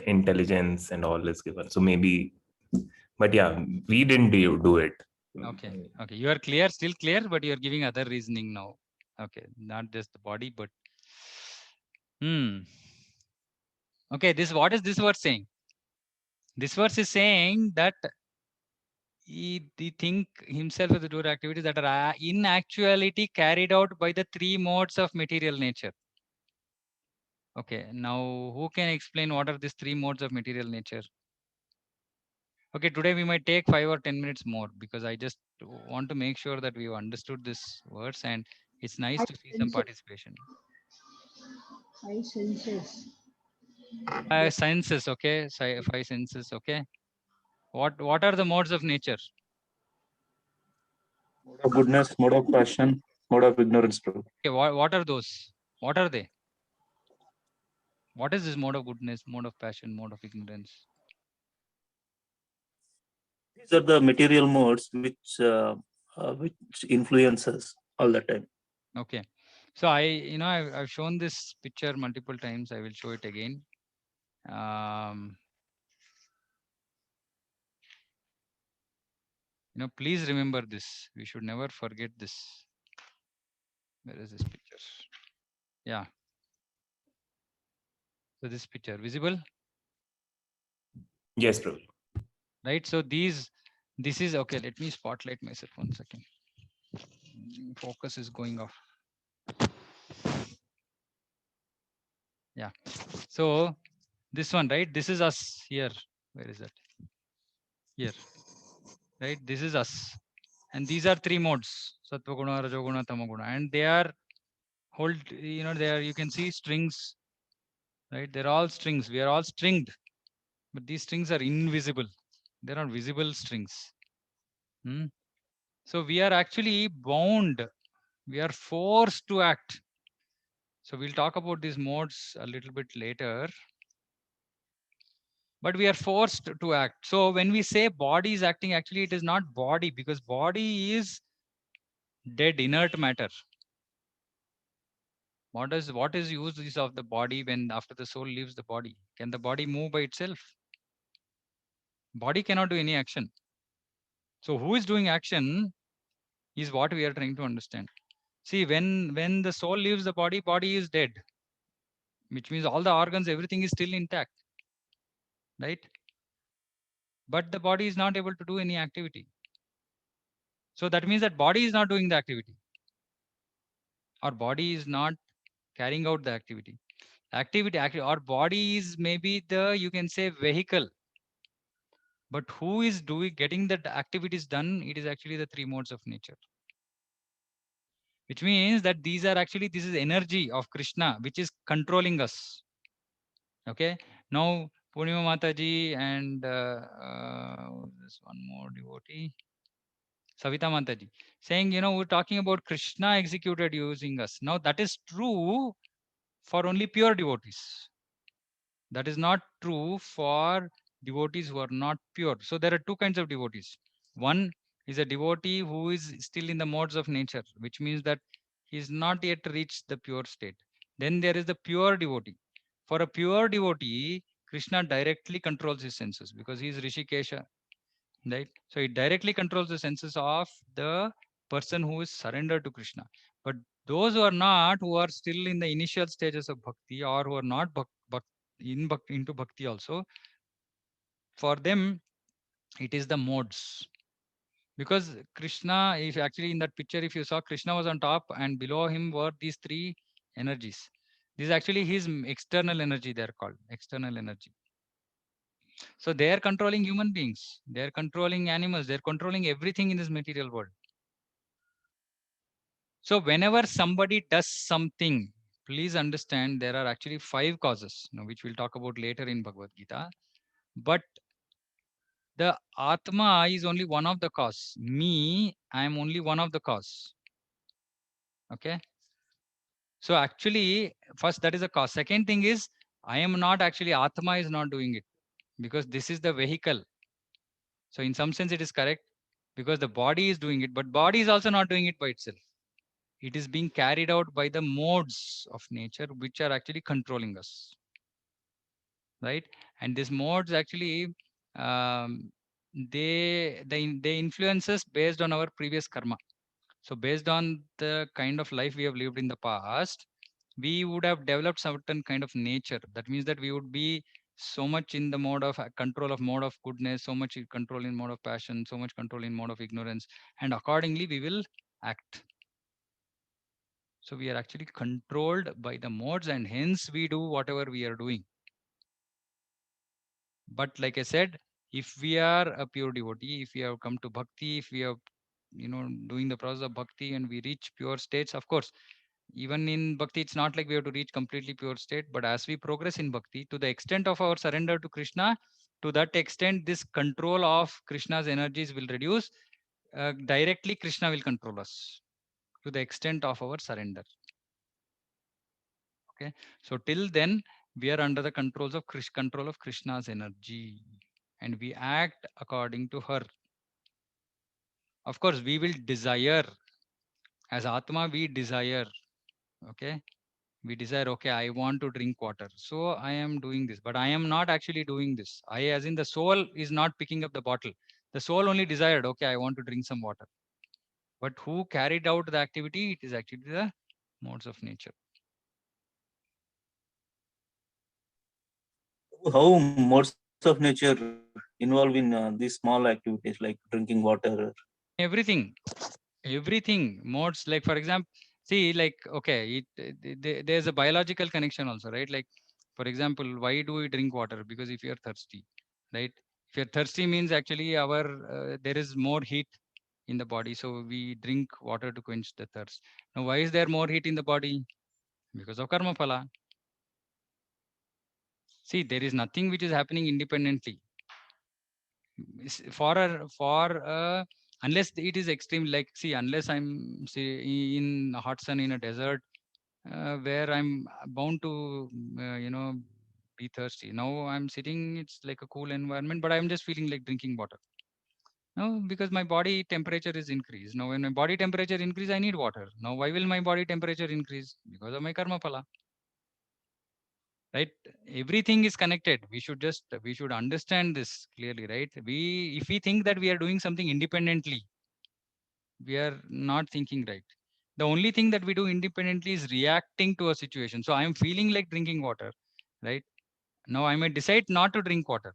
intelligence and all is given. So maybe, but yeah, we didn't do it. Okay, okay. You are clear, still clear, but you are giving other reasoning now. Okay, not just the body, but okay, what is this verse saying? This verse is saying that he think himself as the doer activities that are in actuality carried out by the three modes of material nature. Okay, now who can explain what are these three modes of material nature? Okay, today we might take 5 or 10 minutes more because I just want to make sure that we've understood this verse and it's nice to see some participation. 5 senses. 5 senses, okay, 5 senses, okay. What are the modes of nature? Mode of goodness, mode of passion, mode of ignorance, Prabhu. Okay, what are those? What are they? What is this mode of goodness, mode of passion, mode of ignorance? These are the material modes which influence us all the time. Okay, so I've shown this picture multiple times. I will show it again. Please remember this. We should never forget this. Where is this picture? Yeah. So this picture visible, Yes, Prabhu. right? So this is okay. Let me spotlight myself 1 second. Focus is going off. Yeah. So this one, right? This is us here. Where is that? Here, right? This is us. And these are three modes: Sattva Guna, Rajoguna, Tamaguna. And they are you can see strings, right? They're all strings. We are all stringed, but these strings are invisible. They're not visible strings. So we are actually bound. We are forced to act. So we'll talk about these modes a little bit later. But we are forced to act. So when we say body is acting, actually it is not body because body is dead, inert matter. What is use of the body when after the soul leaves the body? Can the body move by itself? Body cannot do any action. So who is doing action? is what we are trying to understand. See, when the soul leaves the body, body is dead, which means all the organs, everything is still intact, right? But the body is not able to do any activity. So that means that body is not doing the activity, or body is not carrying out the activity. Our body is maybe the, you can say, vehicle, but who is getting the activities done? It is actually the three modes of nature, which means that this is energy of Krishna which is controlling us. Okay, now Purnima Mataji and there's one more devotee, Savita Mataji, saying, we're talking about Krishna executed using us. Now that is true for only pure devotees. That is not true for devotees who are not pure. So there are two kinds of devotees. One is a devotee who is still in the modes of nature, which means that he is not yet reached the pure state. Then there is the pure devotee. For a pure devotee, Krishna directly controls his senses because he is Rishikesha, right? So it directly controls the senses of the person who is surrendered to Krishna. But those who are not, who are still in the initial stages of bhakti, or who are not into bhakti also, for them it is the modes. Because Krishna, if actually in that picture, if you saw, Krishna was on top and below him were these three energies. This is actually his external energy, they are called external energy. So they are controlling human beings, they are controlling animals, they are controlling everything in this material world. So whenever somebody does something, please understand there are actually 5 causes, which we'll talk about later in Bhagavad Gita. But the Atma is only one of the cause. Me, I am only one of the cause. Okay. So actually, first that is a cause. Second thing is, I am not actually, Atma is not doing it because this is the vehicle. So in some sense it is correct because the body is doing it, but body is also not doing it by itself. It is being carried out by the modes of nature, which are actually controlling us. Right. And these modes actually, they influence us based on our previous karma. So based on the kind of life we have lived in the past, we would have developed certain kind of nature. That means that we would be so much in the mode of control of mode of goodness, so much control in mode of passion, so much control in mode of ignorance, and accordingly we will act. So we are actually controlled by the modes, and hence we do whatever we are doing. But like I said, if we are a pure devotee, if we have come to bhakti, if we are doing the process of bhakti and we reach pure states, of course, even in bhakti, it's not like we have to reach completely pure state, but as we progress in bhakti, to the extent of our surrender to Krishna, to that extent, this control of Krishna's energies will reduce. Directly, Krishna will control us to the extent of our surrender. Okay, so till then, we are under the control of Krishna's energy, and we act according to her. Of course, we will desire, as Atma, we desire. Okay, we desire, okay, I want to drink water, so I am doing this, but I am not actually doing this. I, as in the soul, is not picking up the bottle. The soul only desired, okay, I want to drink some water. But who carried out the activity? It is actually the modes of nature. How modes of nature involve in these small activities like drinking water? Everything modes, like for example, see, like, okay, there's a biological connection also, right? Like, for example, why do we drink water? Because if you're thirsty, right? If you're thirsty means actually there is more heat in the body, so we drink water to quench the thirst. Now why is there more heat in the body? Because of karma phala. See, there is nothing which is happening independently. Unless it is extreme, like, see, unless I'm in hot sun in a desert, where I'm bound to be thirsty. Now I'm sitting, it's like a cool environment, but I'm just feeling like drinking water. No, because my body temperature is increased. Now when my body temperature increase, I need water. Now why will my body temperature increase? Because of my karma phala. Right? Everything is connected. We should understand this clearly, right? If we think that we are doing something independently, we are not thinking right. The only thing that we do independently is reacting to a situation. So I am feeling like drinking water, right? Now I may decide not to drink water.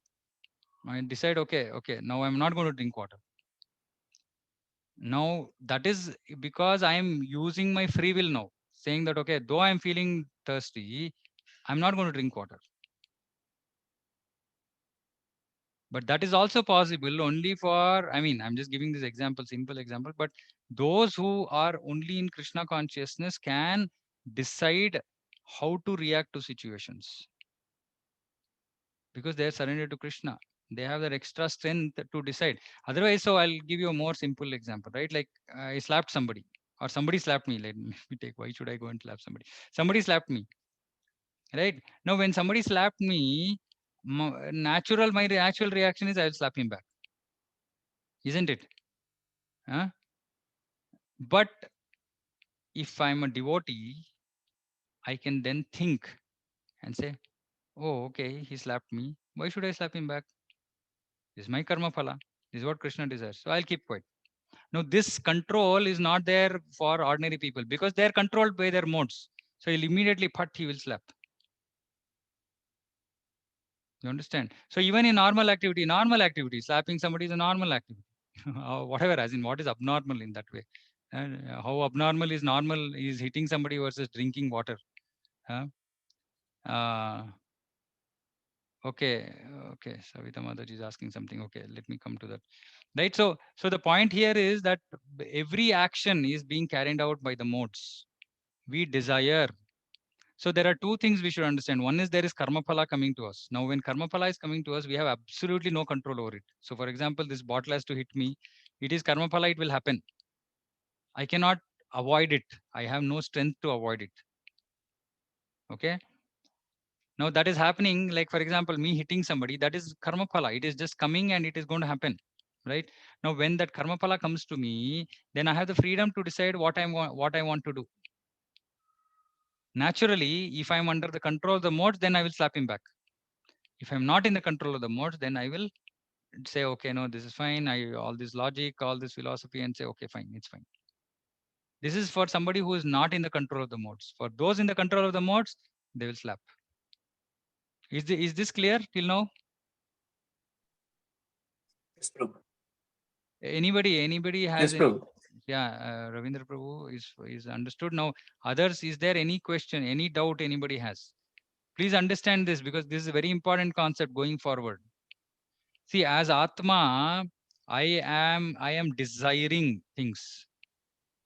I decide, okay, now I'm not going to drink water. Now that is because I am using my free will now, saying that, okay, though I'm feeling thirsty, I'm not going to drink water. But that is also possible only for, I mean, I'm just giving this example, simple example, but those who are only in Krishna consciousness can decide how to react to situations because they are surrendered to Krishna. They have that extra strength to decide. Otherwise, so I'll give you a more simple example, right? Like I slapped somebody or somebody slapped me. Let me take, why should I go and slap somebody? Somebody slapped me, right? Now, when somebody slapped me, my actual reaction is I'll slap him back, isn't it? Huh? But if I'm a devotee, I can then think and say, oh, okay, he slapped me. Why should I slap him back? This is my karma phala. This is what Krishna desires. So I'll keep quiet. Now, this control is not there for ordinary people because they're controlled by their modes. So he'll immediately he will slap. You understand? So even in normal activity, slapping somebody is a normal activity. Whatever, as in what is abnormal in that way. And how abnormal is normal is hitting somebody versus drinking water. Okay, okay. Savita Mataji is asking something. Okay, let me come to that. Right. So the point here is that every action is being carried out by the modes we desire. So there are two things we should understand. One is there is karma phala coming to us. Now, when karma phala is coming to us, we have absolutely no control over it. So, for example, this bottle has to hit me. It is karma phala. It will happen. I cannot avoid it. I have no strength to avoid it. Okay. Now that is happening, like for example, me hitting somebody, that is karma phala. It is just coming and it is going to happen, right? Now when that karma phala comes to me, then I have the freedom to decide what I want to do. Naturally, if I'm under the control of the modes, then I will slap him back. If I'm not in the control of the modes, then I will say, okay, no, this is fine. All this logic, all this philosophy, and say, okay, fine, it's fine. This is for somebody who is not in the control of the modes. For those in the control of the modes, they will slap. Is this clear till now? Yes, Prabhu. Anybody has Yes, Prabhu. yeah, Ravindra Prabhu is understood. Now, others, is there any question, any doubt anybody has? Please understand this because this is a very important concept going forward. See, as Atma, I am desiring things.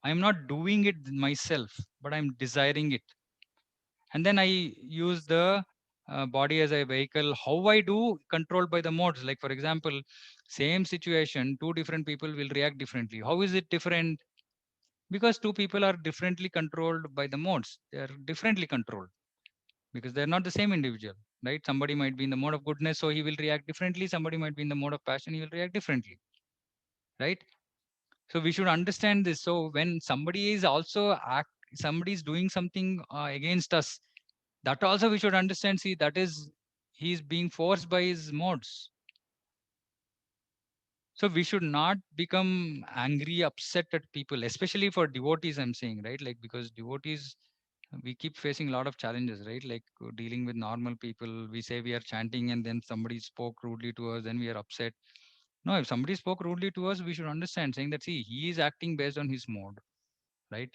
I am not doing it myself, but I'm desiring it. And then I use the body as a vehicle. How I do, controlled by the modes. Like for example, same situation, two different people will react differently. How is it different? Because two people are differently controlled by the modes. They are differently controlled because they're not the same individual, right? Somebody might be in the mode of goodness, so he will react differently. Somebody might be in the mode of passion, he will react differently, right? So we should understand this. So when somebody is somebody is doing something against us, that also we should understand. See, that is, he's being forced by his modes. So we should not become angry, upset at people, especially for devotees, I'm saying, right? Like, because devotees, we keep facing a lot of challenges, right? Like dealing with normal people. We say we are chanting and then somebody spoke rudely to us, then we are upset. No, if somebody spoke rudely to us, we should understand, saying that, see, he is acting based on his mode, right?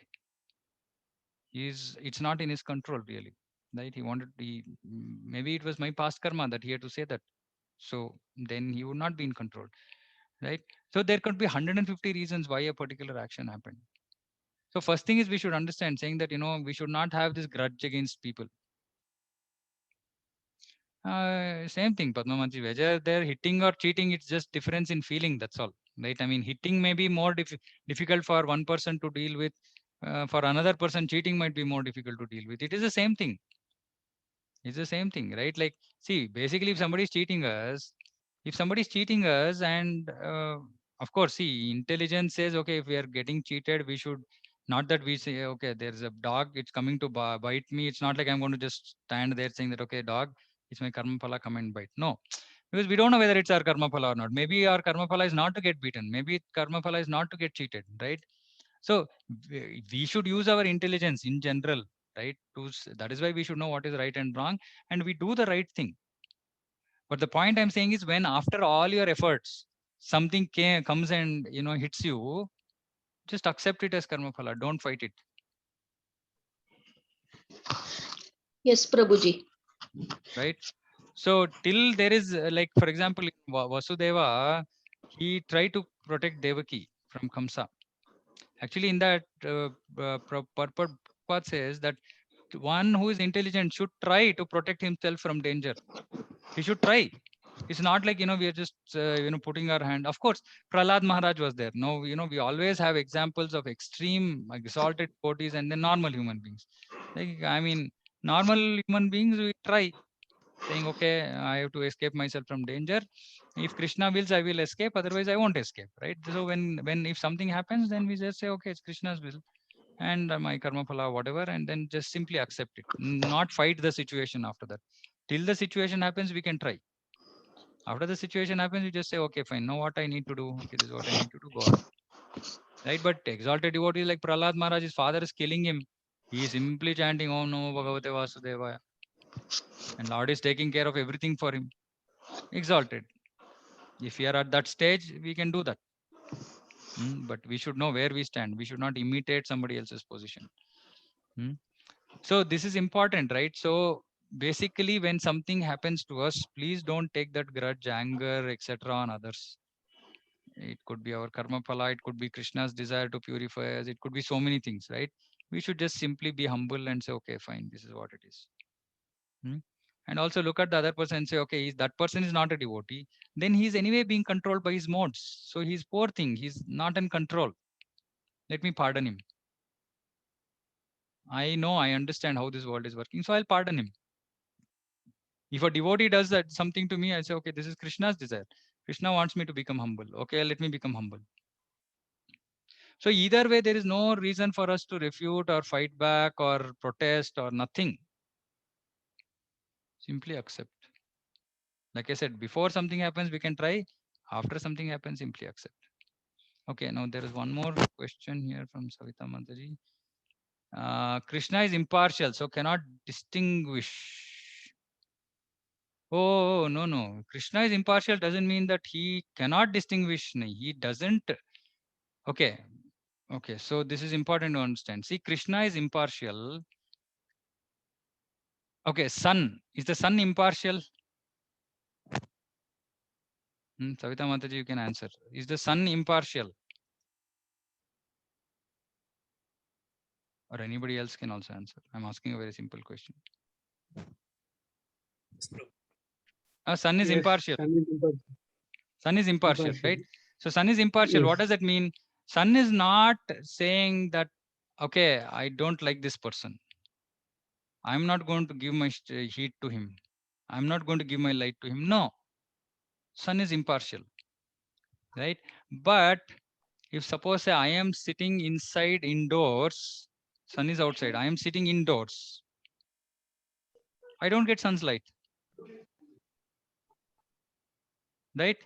It's not in his control, really, right? Maybe it was my past karma that he had to say that. So then he would not be in control, right? So there could be 150 reasons why a particular action happened. So first thing is we should understand, saying that, we should not have this grudge against people. Same thing, Padmamaji. Whether they're hitting or cheating, it's just difference in feeling. That's all, right? I mean, hitting may be more difficult for one person to deal with. For another person, cheating might be more difficult to deal with. It is the same thing. It's the same thing, right? Like, see, basically, if somebody is cheating us, and of course, see, intelligence says, okay, if we are getting cheated, we should not that we say, okay, there's a dog, it's coming to bite me. It's not like I'm going to just stand there saying that, okay, dog, it's my karma phala, come and bite. No, because we don't know whether it's our karma phala or not. Maybe our karma phala is not to get beaten. Maybe karma phala is not to get cheated, right? So we should use our intelligence in general, right? That is why we should know what is right and wrong, and we do the right thing. But the point I'm saying is, when after all your efforts, something comes and hits you, just accept it as karma phala. Don't fight it. Yes, Prabhuji. Right? So till there is like, for example, Vasudeva, he tried to protect Devaki from Kamsa. Actually, in that Prabhupada says that one who is intelligent should try to protect himself from danger. He should try. It's not like, we are just, putting our hand. Of course, Prahlad Maharaj was there. No, we always have examples of extreme exalted devotees and then normal human beings. Like, I mean, normal human beings, we try saying, okay, I have to escape myself from danger. If Krishna wills, I will escape. Otherwise, I won't escape. Right? So when if something happens, then we just say, okay, it's Krishna's will and my karma phala, whatever, and then just simply accept it. Not fight the situation after that. Till the situation happens, we can try. After the situation happens, you just say, okay, fine. Know what I need to do. Okay, this is what I need to do. Go on. Right? But exalted devotees like Prahlad Maharaj, his father is killing him. He is simply chanting, Om Namo Bhagavate Vasudevaya. And Lord is taking care of everything for him. Exalted. If we are at that stage, we can do that. But we should know where we stand. We should not imitate somebody else's position. So this is important, right? So basically, when something happens to us, please don't take that grudge, anger, etc. on others. It could be our karma phala, it could be Krishna's desire to purify us, it could be so many things, right? We should just simply be humble and say, okay, fine, this is what it is. And also look at the other person and say, okay, that person is not a devotee, then he's anyway being controlled by his modes. So he's poor thing, he's not in control. Let me pardon him. I know, I understand how this world is working, so I'll pardon him. If a devotee does that something to me, I say, okay, this is Krishna's desire. Krishna wants me to become humble. Okay, let me become humble. So either way, there is no reason for us to refute or fight back or protest or nothing. Simply accept. Like I said, before something happens, we can try. After something happens, simply accept. Okay, now there is one more question here from Savita Mataji. Krishna is impartial, so cannot distinguish. Oh, no, no. Krishna is impartial doesn't mean that he cannot distinguish. He doesn't. Okay. Okay. So this is important to understand. See, Krishna is impartial. Okay. Sun. Is the sun impartial? Savita Mataji, you can answer. Is the sun impartial? Or anybody else can also answer. I'm asking a very simple question. Sun is impartial. Sun is impartial, right? So sun is impartial. Yes. What does that mean? Sun is not saying that, okay, I don't like this person. I'm not going to give my heat to him. I'm not going to give my light to him. No. Sun is impartial, right? But if suppose say I am sitting inside indoors, sun is outside. I am sitting indoors. I don't get sun's light, right?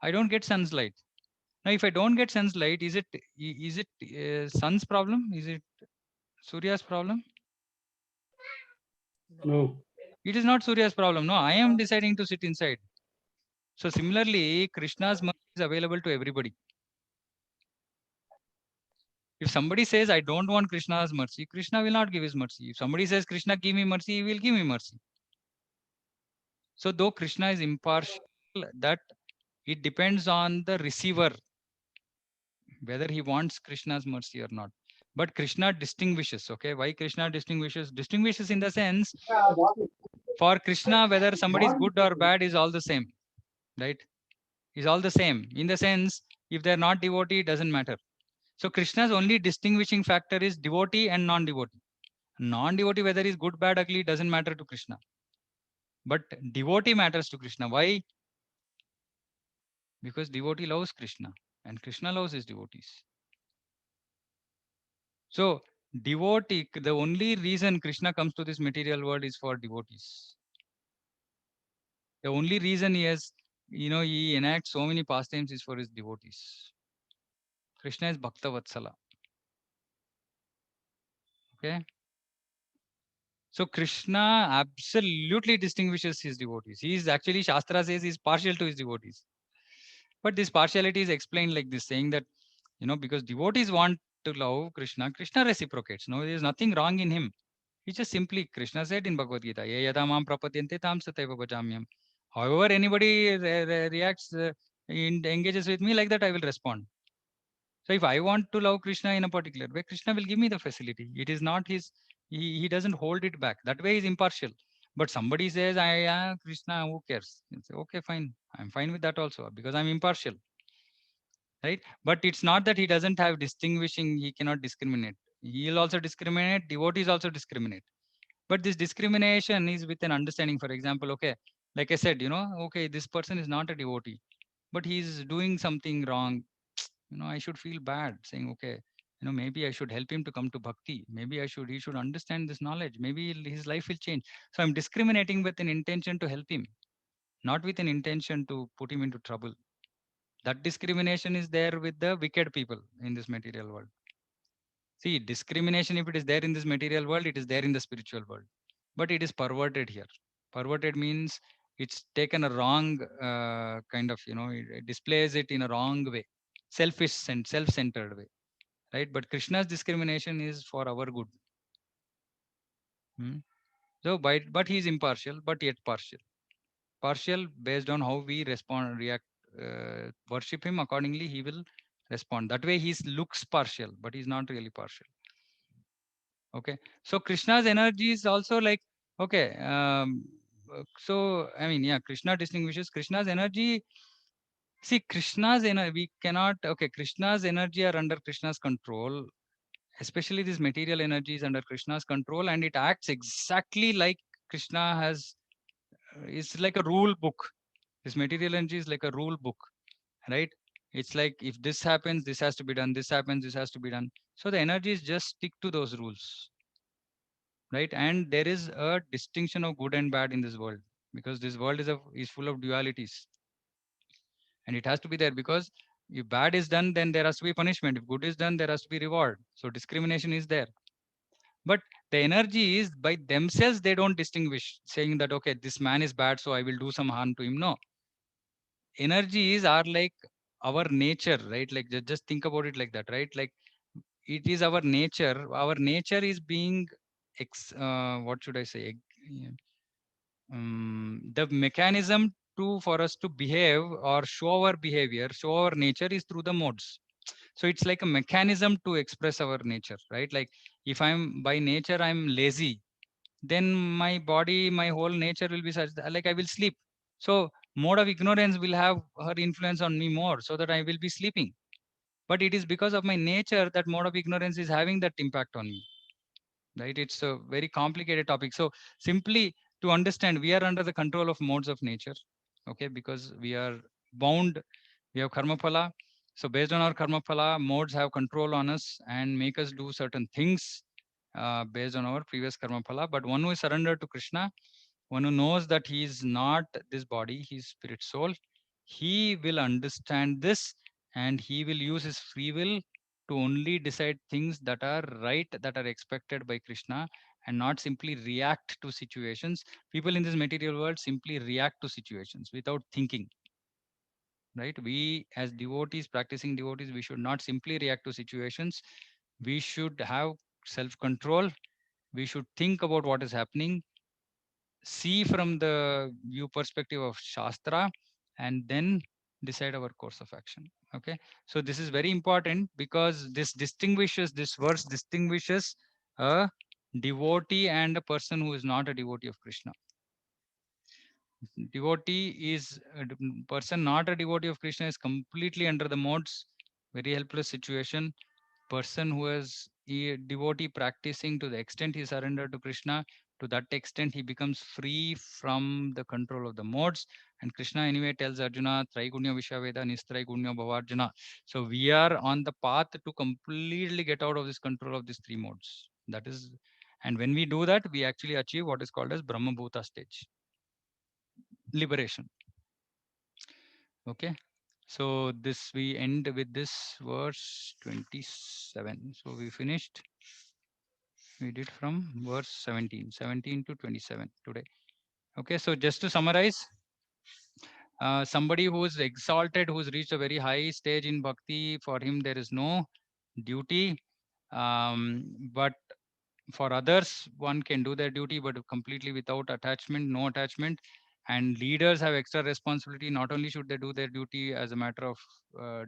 I don't get sun's light. Now, if I don't get sun's light, is it sun's problem? Is it Surya's problem? No. It is not Surya's problem. No, I am deciding to sit inside. So similarly, Krishna's mercy is available to everybody. If somebody says, I don't want Krishna's mercy, Krishna will not give his mercy. If somebody says, Krishna, give me mercy, he will give me mercy. So though Krishna is impartial, that it depends on the receiver, whether he wants Krishna's mercy or not. But Krishna distinguishes, okay? Why Krishna distinguishes? Distinguishes in the sense, for Krishna, whether somebody is good or bad is all the same, right? Is all the same. In the sense, if they're not devotee, it doesn't matter. So Krishna's only distinguishing factor is devotee and non-devotee. Non-devotee, whether is good, bad, ugly, doesn't matter to Krishna. But devotee matters to Krishna. Why? Because devotee loves Krishna and Krishna loves his devotees. So devotee, the only reason Krishna comes to this material world is for devotees. The only reason he enacts so many pastimes is for his devotees. Krishna is Bhakta Vatsala. Okay. So Krishna absolutely distinguishes his devotees. He is actually, Shastra says, he is partial to his devotees. But this partiality is explained like this, saying that, because devotees want to love Krishna, Krishna reciprocates. No, there is nothing wrong in him. He just simply, Krishna said in Bhagavad Gita, "Ye yada mam prapadyante tam sataiva bhajamyam." However, anybody reacts, engages with me, like that I will respond. So if I want to love Krishna in a particular way, Krishna will give me the facility. It is not his, he doesn't hold it back. That way he is impartial. But somebody says, Krishna, who cares? You say, okay, fine. I'm fine with that also because I'm impartial. Right? But it's not that he doesn't have distinguishing, he cannot discriminate. He'll also discriminate, devotees also discriminate. But this discrimination is with an understanding. For example, okay, like I said, okay, this person is not a devotee, but he's doing something wrong. I should feel bad saying, okay, maybe I should help him to come to bhakti. Maybe he should understand this knowledge. Maybe his life will change. So I'm discriminating with an intention to help him, not with an intention to put him into trouble. That discrimination is there with the wicked people in this material world. See, discrimination, if it is there in this material world, it is there in the spiritual world. But it is perverted here. Perverted means it's taken a wrong kind of, it displays it in a wrong way, selfish and self-centered way, right? But Krishna's discrimination is for our good. So, but he is impartial, but yet partial. Partial based on how we respond, react, worship him accordingly, he will respond. That way he looks partial, but he's not really partial. Okay, so Krishna's energy is also like, okay, so I mean, yeah, Krishna distinguishes Krishna's energy. See, Krishna's energy, we cannot, okay, Krishna's energy are under Krishna's control, especially this material energy is under Krishna's control, and it acts exactly like Krishna has, it's like a rule book. This material energy is like a rule book, right? It's like, if this happens, this has to be done, this happens, this has to be done. So the energies just stick to those rules, right? And there is a distinction of good and bad in this world, because this world is full of dualities, and it has to be there, because if bad is done, then there has to be punishment. If good is done, there has to be reward. So discrimination is there. But the energy is by themselves, they don't distinguish, saying that, okay, this man is bad, so I will do some harm to him. No, energies are like our nature, right? Like, just think about it like that, right? Like, it is our nature. Our nature is being what should I say, the mechanism for us to behave or show our behavior, show our nature, is through the modes. So it's like a mechanism to express our nature, right? Like, if I'm by nature I'm lazy, then my body, my whole nature will be such that, like, I will sleep. So mode of ignorance will have her influence on me more, so that I will be sleeping. But it is because of my nature that mode of ignorance is having that impact on me, right? It's a very complicated topic. So simply to understand, we are under the control of modes of nature, okay? Because we are bound, we have karma phala. So based on our karma phala, modes have control on us and make us do certain things based on our previous karma phala. But one who is surrendered to Krishna, one who knows that he is not this body, he is spirit soul, he will understand this, and he will use his free will to only decide things that are right, that are expected by Krishna, and not simply react to situations. People in this material world simply react to situations without thinking, right? We as devotees, practicing devotees, we should not simply react to situations. We should have self-control. We should think about what is happening, see from the view perspective of Shastra, and then decide our course of action. Okay, so this is very important, because this verse distinguishes a devotee and a person who is not a devotee of Krishna. Devotee is a person not a devotee of Krishna is completely under the modes, very helpless situation. Person who is a devotee practicing, to the extent he surrendered to Krishna, to that extent he becomes free from the control of the modes. And Krishna anyway tells Arjuna, Traigunya Vishaveda Nistraigunya Bhavarjuna. So we are on the path to completely get out of this control of these three modes. That is, and when we do that, we actually achieve what is called as Brahma Bhuta stage, liberation. Okay. So this we end with this verse 27. So we finished. We did from verse 17 to 27 today. Okay, so just to summarize, somebody who is exalted, who's reached a very high stage in bhakti, for him there is no duty. But for others, one can do their duty, but completely without attachment, no attachment. And leaders have extra responsibility. Not only should they do their duty as a matter of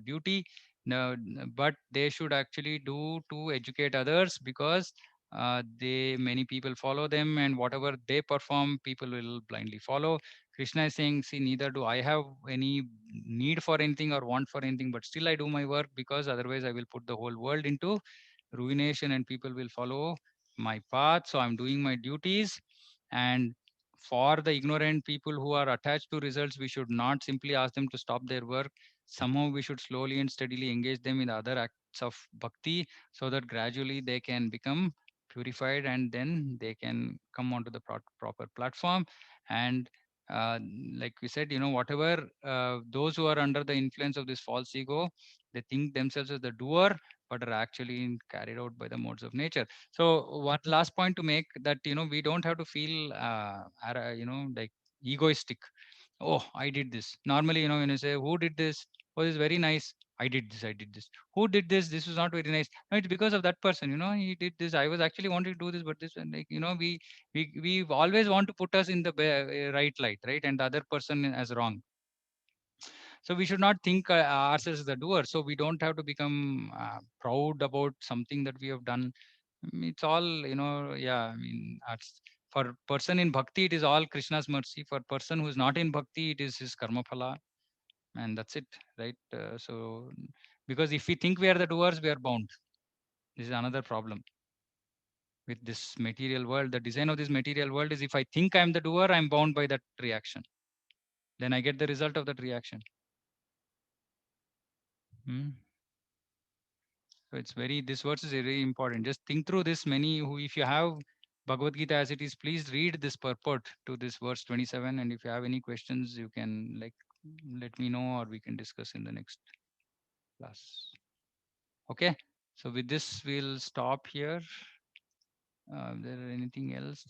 duty, no, but they should actually do to educate others, because many people follow them, and whatever they perform, people will blindly follow. Krishna is saying, see, neither do I have any need for anything or want for anything, but still I do my work, because otherwise I will put the whole world into ruination and people will follow my path. So I'm doing my duties. And for the ignorant people who are attached to results, we should not simply ask them to stop their work. Somehow we should slowly and steadily engage them in other acts of bhakti, so that gradually they can become purified, and then they can come onto the proper platform. And uh, like we said, whatever those who are under the influence of this false ego, they think themselves as the doer, but are actually carried out by the modes of nature. So one last point to make, that we don't have to feel like egoistic. Oh, I did this. Normally, when you say, who did this? Oh, this is very nice. I did this. I did this. Who did this? This was not very nice. No, it's because of that person. He did this. I was actually wanting to do this, but this, and like, we always want to put us in the right light, right, and the other person as wrong. So we should not think ourselves as the doer. So we don't have to become proud about something that we have done. It's all, yeah, I mean, for person in bhakti, it is all Krishna's mercy. For person who is not in bhakti, it is his karma phala. And that's it, right? So because if we think we are the doers, we are bound. This is another problem with this material world. The design of this material world is, if I think I'm the doer, I'm bound by that reaction. Then I get the result of that reaction. Hmm. So it's this verse is very important. Just think through this. If you have Bhagavad Gita as it is, please read this purport to this verse 27. And if you have any questions, you can let me know, or we can discuss in the next class. Okay. So with this, we'll stop here. Is there anything else?